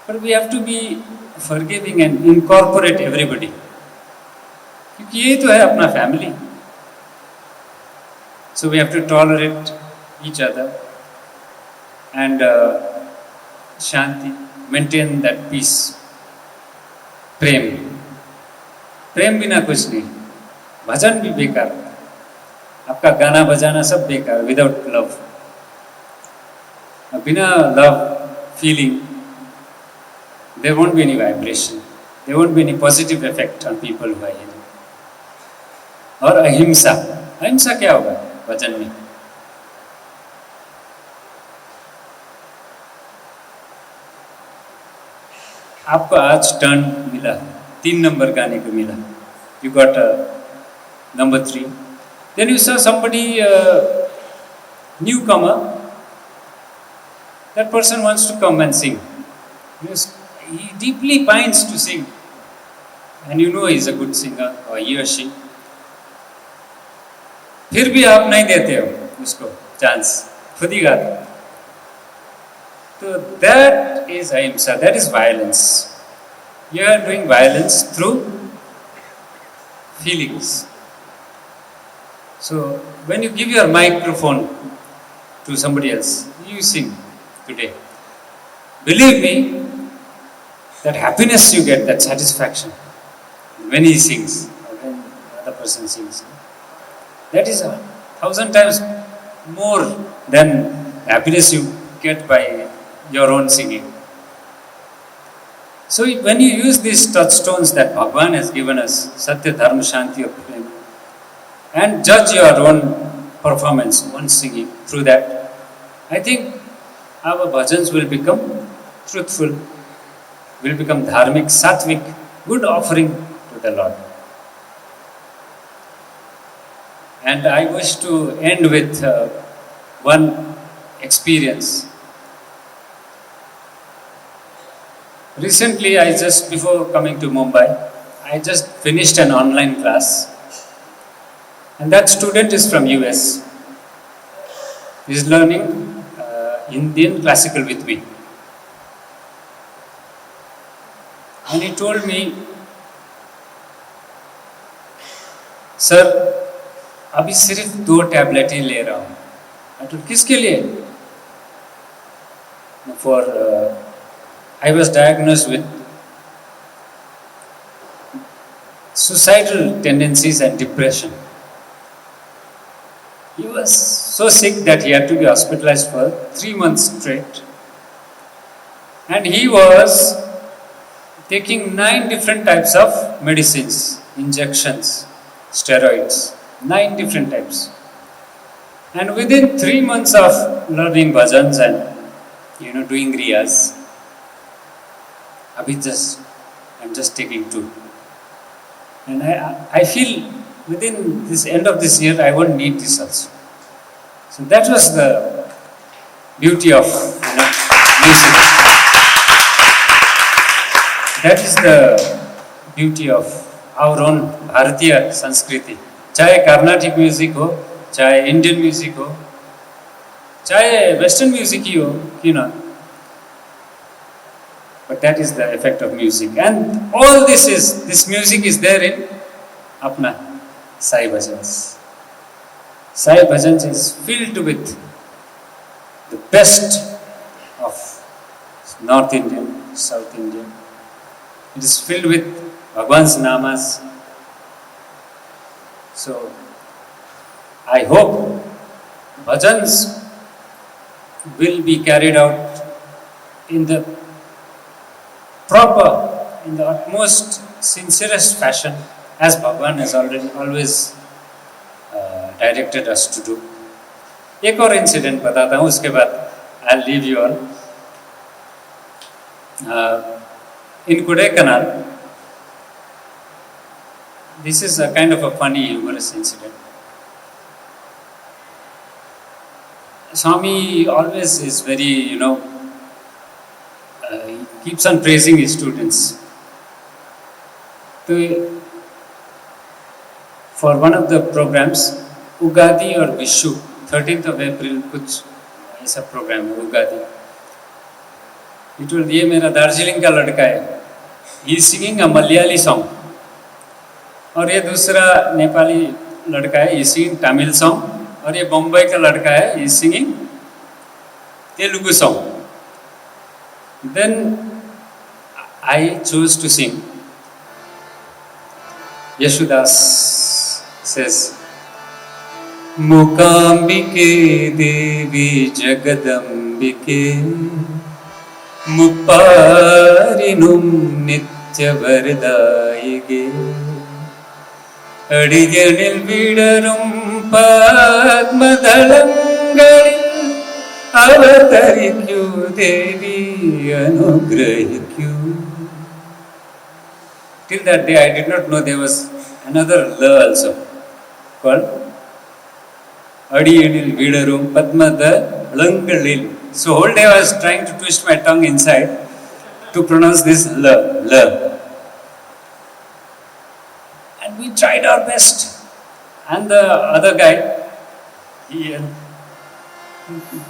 But we have to be forgiving and incorporate everybody. क्योंकि ये तो है अपना family. So we have to tolerate each other and shanti, maintain that peace. प्रेम, प्रेम बिना कुछ नहीं. भजन भी बेकार, आपका गाना बजाना सब बेकार विदाउट लव. बिना love feeling there won't be any vibration, there won't be any positive effect on people who are here. और अहिंसा, अहिंसा क्या होगा भजन में? आपको आज टर्न मिला, 3 नंबर गाने को मिला. You got number 3. Then you saw somebody, newcomer. That person wants to come and sing. He deeply pines to sing, and you know he is a good singer, or he or she. फिर भी आप नहीं देते हो उसको chance, खुद ही गाते. So that is ahimsa, that is violence. You are doing violence through feelings. So when you give your microphone to somebody else, you sing today. Believe me, that happiness you get, that satisfaction when he sings or when another person sings, that is 1,000 times more than the happiness you get by your own singing. So when you use these touchstones that Bhagavan has given us, Satya, Dharma, Shanti, or Prem, and judge your own performance, own singing through that, I think our bhajans will become truthful, will become dharmic, sattvic, good offering to the Lord. And I wish to end with one experience. Recently, before coming to Mumbai, I just finished an online class. And that student is from US. He is learning Indian classical with me. And he told me, sir अभी सिर्फ 2 tablet ही ले रहा हूँ. I told, किसके लिए? For I was diagnosed with suicidal tendencies and depression. He was so sick that he had to be hospitalized for 3 months straight. And he was taking 9 different types of medicines, injections, steroids, 9 different types. And within 3 months of learning bhajans and doing riyas, I'm just taking 2. And I feel within this end of this year I won't need this also. So that was the beauty of music. That is the beauty of our own Bharatiya Sanskriti. चाहे Carnatic music हो, चाहे Indian music हो, चाहे Western music ही हो, But that is the effect of music. And all this music is there in Apna Sai Bhajans. Sai Bhajans is filled with the best of North Indian, South Indian. It is filled with Bhagwan's namas. So, I hope bhajans will be carried out in the utmost sincerest fashion, as Bhagavan has always directed us to do. एक और incident बताता हूँ, उसके बाद I'll leave you all. In Kodaikanal, this is a kind of a funny, humorous incident. Swami always is very, he keeps on praising his students. to for one of the programs, Ugadi or Vishu, 13th of April, कुछ ऐसा programme है Ugadi. He told, ये मेरा दार्जिलिंग का लड़का है. He is singing a Malayali song. और ये दूसरा नेपाली लड़का है, he is singing Tamil song. और ये बम्बई का लड़का है, he is singing Telugu song. Then I chose to sing. Yashudas says, Mukambike Devi Jagadambike Muparinum Nitya Vardayige Adiganil Vidarum Padmadalangalil Avatarikyu Devi Anugrahikyu. Till that day I did not know there was another la also called Adiganil Vidarum Padmadalangalil. So whole day I was trying to twist my tongue inside to pronounce this la. And we tried our best. And the other guy, he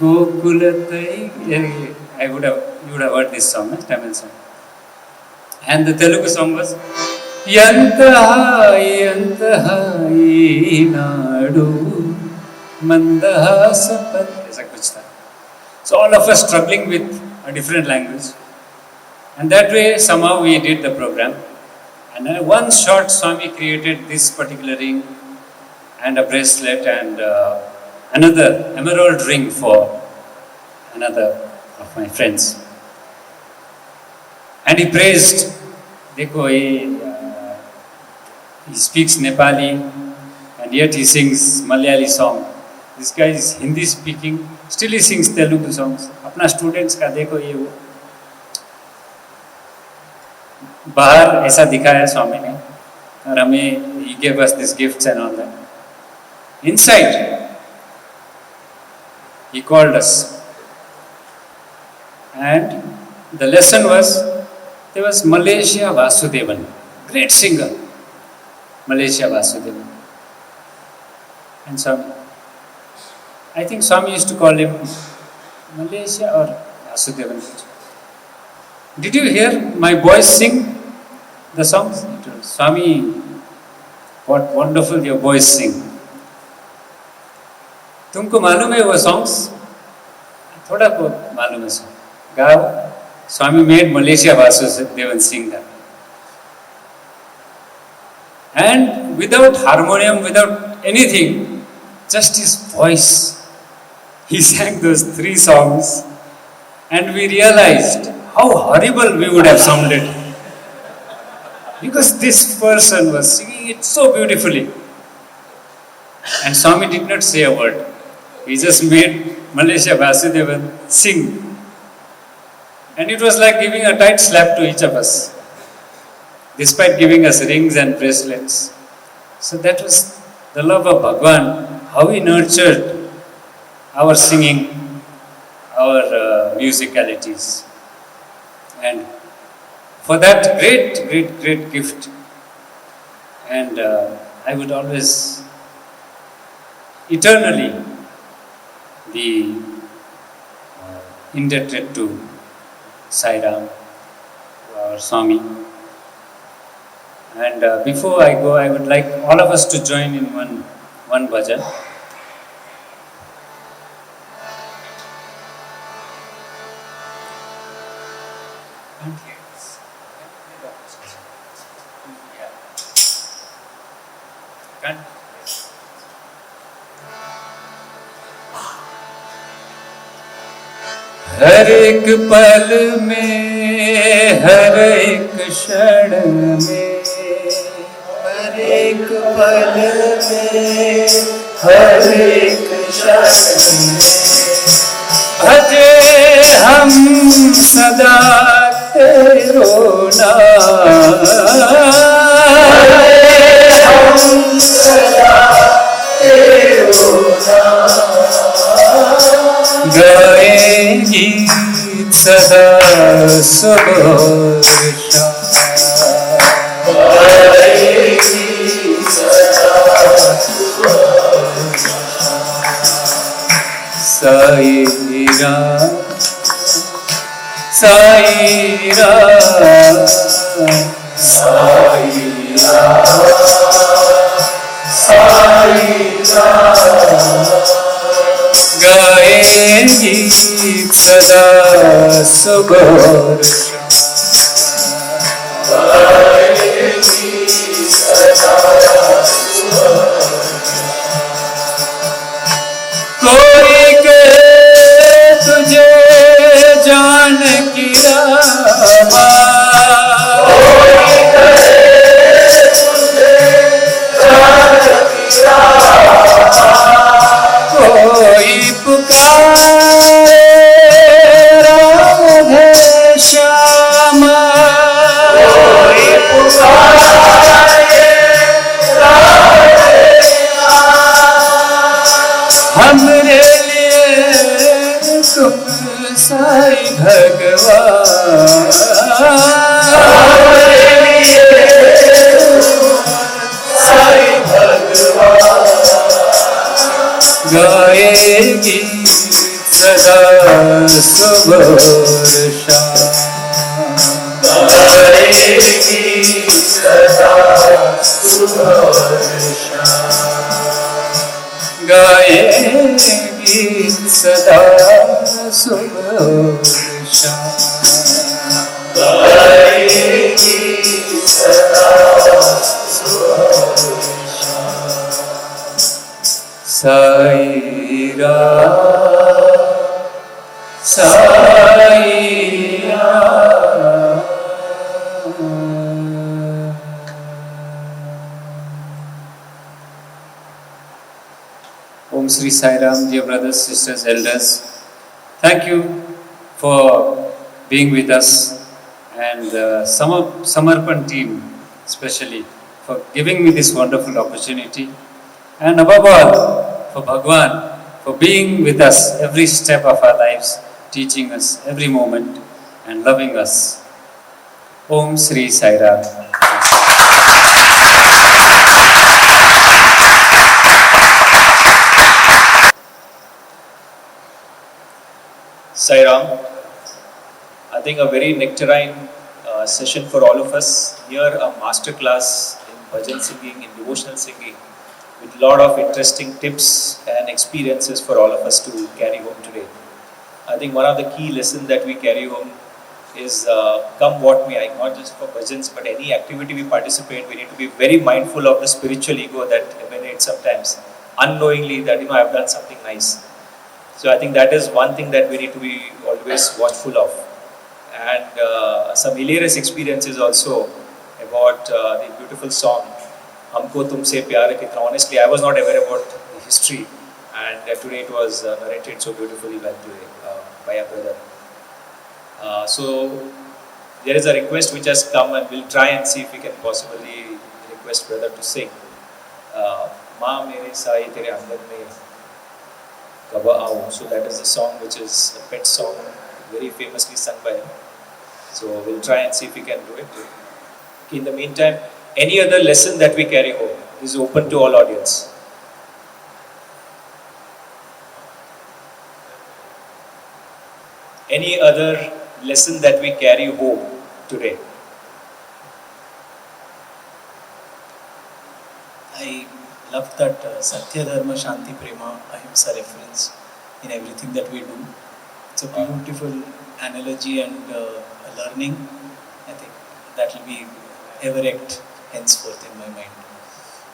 Gokulatai, you would have heard this song, Tamil song. And the Telugu song was Yantahai Nadu Mandahasapat. ऐसा कुछ था. So all of us struggling with a different language. And that way somehow we did the program. And one shot Swami created this particular ring and a bracelet and another emerald ring for another of my friends. And he praised, देखो he speaks Nepali and yet he sings Malayali song. This guy is Hindi speaking, still he sings Telugu songs. अपना students का देखो ये वो बाहर ऐसा दिखाया स्वामी ने और हमें he gave us these gifts and all that. Inside he called us and the lesson was there was Malaysia Vasudevan, great singer, Malaysia Vasudevan. And Swami, I think Swami used to call him Malaysia or Vasudevan. Did you hear my voice sing the songs? Swami, what wonderful your voice sing. तुमको मालूम है वो songs? थोड़ा बहुत मालूम है सो. गाओ. Swami made Malaysia Vasudevan sing that. And without harmonium, without anything, just his voice, he sang those 3 songs and we realized how horrible we would have sounded. Because this person was singing it so beautifully. And Swami did not say a word. He just made Malaysia Vasudevan sing. And it was like giving a tight slap to each of us, despite giving us rings and bracelets. So that was the love of Bhagavan, how he nurtured our singing, our musicalities. And for that great gift, and I would always eternally be indebted to Sai Ram, or Swami. And before I go, I would like all of us to join in one bhajan. हर एक पल में, हर एक क्षण में, हर एक पल में, हर एक क्षण में, भजे हम सदा तेरो नाम, हम सदा तेरो नाम, गाएंगी सदा सुबह शाम। Sai Ram, Sai Ram, Sai Ram, Sai Ram. गाएंगी सदा सुबह कोई कहे तुझे जान की रामा, कोई कहे तुझे जान की रामा, कोई पुकारे राधे श्यामा, कोई पुकारे राधे श्यामा, हमरे लिए तुम साईं भगवान, हमरे लिए साईं भगवान, गाएगी सदा सुबह शाम, गाएगी सदा सुबह शाम, गाएगी सदा सुबह शाम, गाएगी सदा सुबह शाम। Sai Ram, Sai Ram. Om Sri Sai Ram, dear brothers, sisters, elders. Thank you for being with us, and Samarpan team especially for giving me this wonderful opportunity. And above all, for Bhagawan, for being with us every step of our lives, teaching us every moment and loving us. Om Sri Sai Ram. Sai Ram, I think a very nectarine session for all of us. Here a master class in bhajan singing, in devotional singing, with a lot of interesting tips and experiences for all of us to carry home today. I think one of the key lessons that we carry home is come what may, not just for bhajans but any activity we participate, we need to be very mindful of the spiritual ego that emanates sometimes unknowingly that I've done something nice. So I think that is one thing that we need to be always watchful of. And some hilarious experiences also about the beautiful song Humko Tumse Pyar Kitna. Honestly, I was not aware about the history, and today it was narrated so beautifully by a brother. So there is a request which has come, and we'll try and see if we can possibly request brother to sing. Ma mere sai tere angan mein kaba aao. So that is the song which is a pet song, very famously sung by him. So we'll try and see if we can do it. Okay, in the meantime, any other lesson that we carry home is open to all audience. Any other lesson that we carry home today? I love that Satya Dharma Shanti Prema Ahimsa reference in everything that we do. It's a beautiful analogy and learning. I think that will be ever act henceforth in my mind.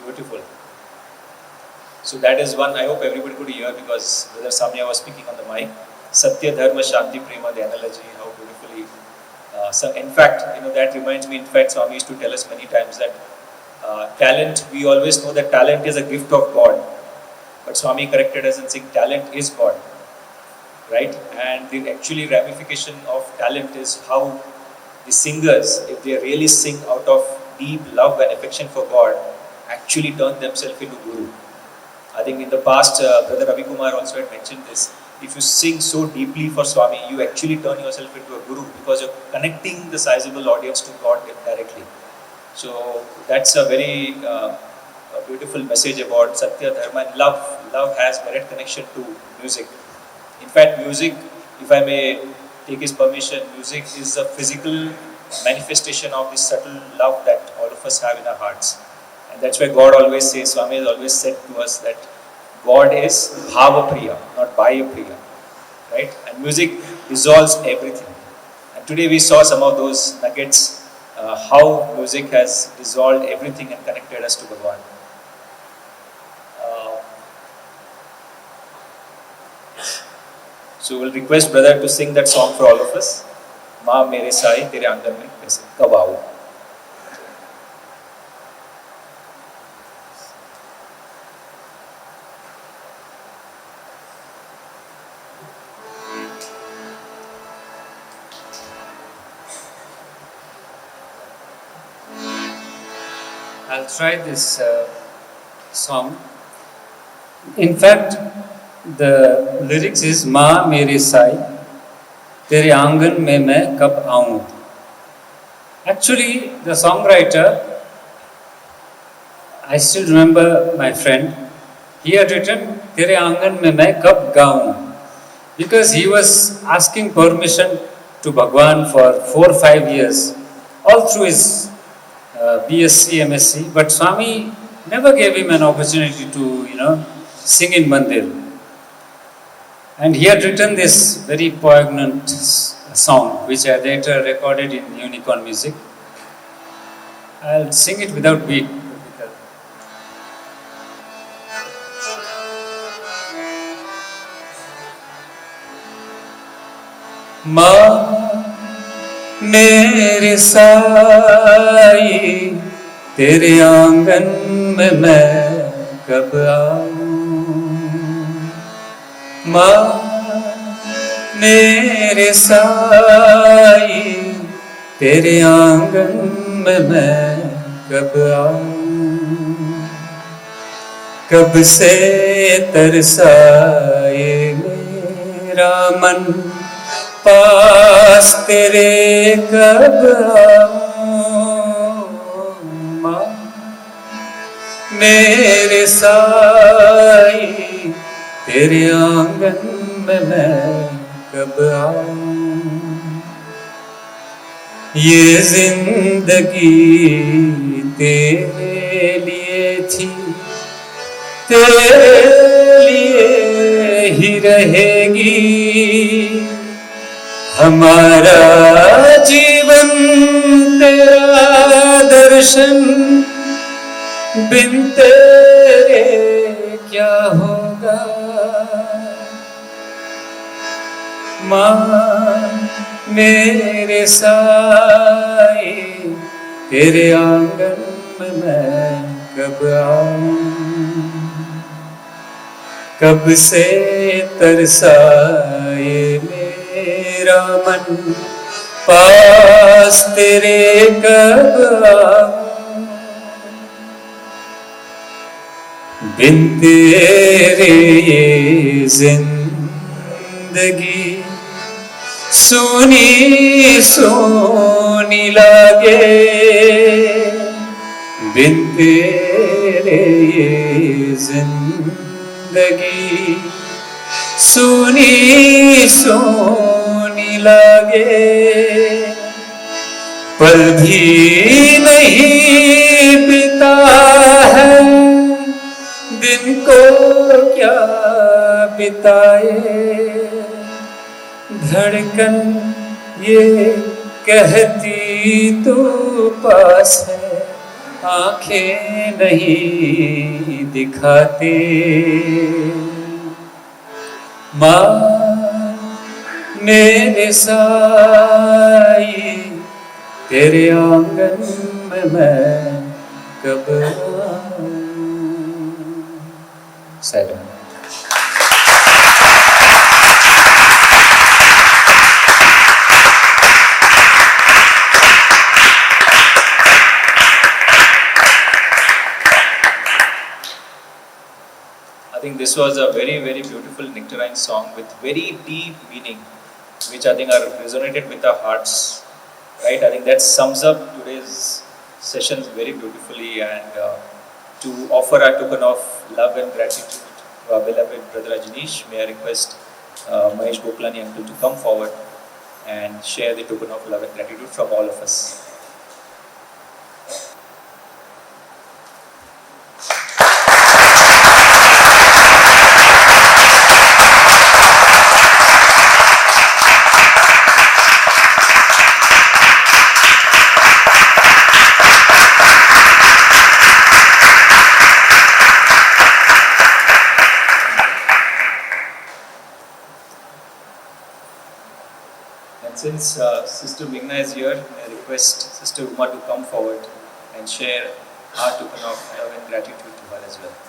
Beautiful. So that is one I hope everybody could hear, because Brother Samya was speaking on the mic. Satya Dharma Shanti Prema, the analogy, how beautifully. So in fact, that reminds me, in fact, Swami used to tell us many times that talent, we always know that talent is a gift of God. But Swami corrected us and saying talent is God. Right? And the actually ramification of talent is how the singers, if they really sing out of deep love and affection for God, actually turn themselves into Guru. I think in the past, Brother Ravi Kumar also had mentioned this. If you sing so deeply for Swami, you actually turn yourself into a Guru, because you're connecting the sizable audience to God directly. So that's a very a beautiful message about Satya Dharma and love. Love has direct connection to music. In fact, music, if I may take his permission, music is a physical manifestation of the subtle love that all of us have in our hearts. And that's why God always says, Swami has always said to us that God is Bhava Priya, not Bhaya Priya. Right? And music dissolves everything. And today we saw some of those nuggets, how music has dissolved everything and connected us to Bhagavan. So we'll request brother to sing that song for all of us. माँ मेरे साई तेरे आंगन में कैसे कब आऊं. I'll try this song. In fact, the lyrics is माँ मेरे साई तेरे आंगन में मैं कब आऊं. Actually, the songwriter, I still remember my friend, he had written तेरे आंगन में मैं कब गाऊं, because he was asking permission to Bhagwan for 4 or 5 years, all through his B.Sc, M.Sc, but Swami never gave him an opportunity to, sing in Mandir. And he had written this very poignant song, which I later recorded in Unicorn Music. I'll sing it without beat. माँ मेरे साई तेरे आंगन में मैं कब आऊं. माँ मेरे साई तेरे आंगन में मैं कब आऊं. कब से तरसाए मेरा मन पास तेरे कब आऊं. माँ मेरे साई तेरे आंगन में मैं कब आऊं. ये जिंदगी तेरे लिए थी, तेरे लिए ही रहेगी. हमारा जीवन तेरा दर्शन, बिन तेरे क्या होगा. माँ मेरे साई तेरे आंगन में मैं कब आऊं. कब से तरसाए मेरा मन पास तेरे कब आऊं. बिन तेरे ये जिंदगी सोनी सोनी लागे. बिन तेरे ये जिंदगी सोनी सोनी लागे. पल भी नहीं बीता है, दिन को क्या बिताए. धड़कन ये कहती तू पास है, आंखें नहीं दिखाते. माँ मेरे साई तेरे आंगन में मैं कब आऊं. Silent. I think this was a very, very beautiful nectarine song with very deep meaning, which I think are resonated with our hearts. Right? I think that sums up today's sessions very beautifully. And to offer a token of love and gratitude to our beloved brother Ajnish, may I request Mahesh Gokulani uncle to come forward and share the token of love and gratitude from all of us. And since Sister Meghna is here, may I request Sister Uma to come forward and share our token of love and gratitude to her as well.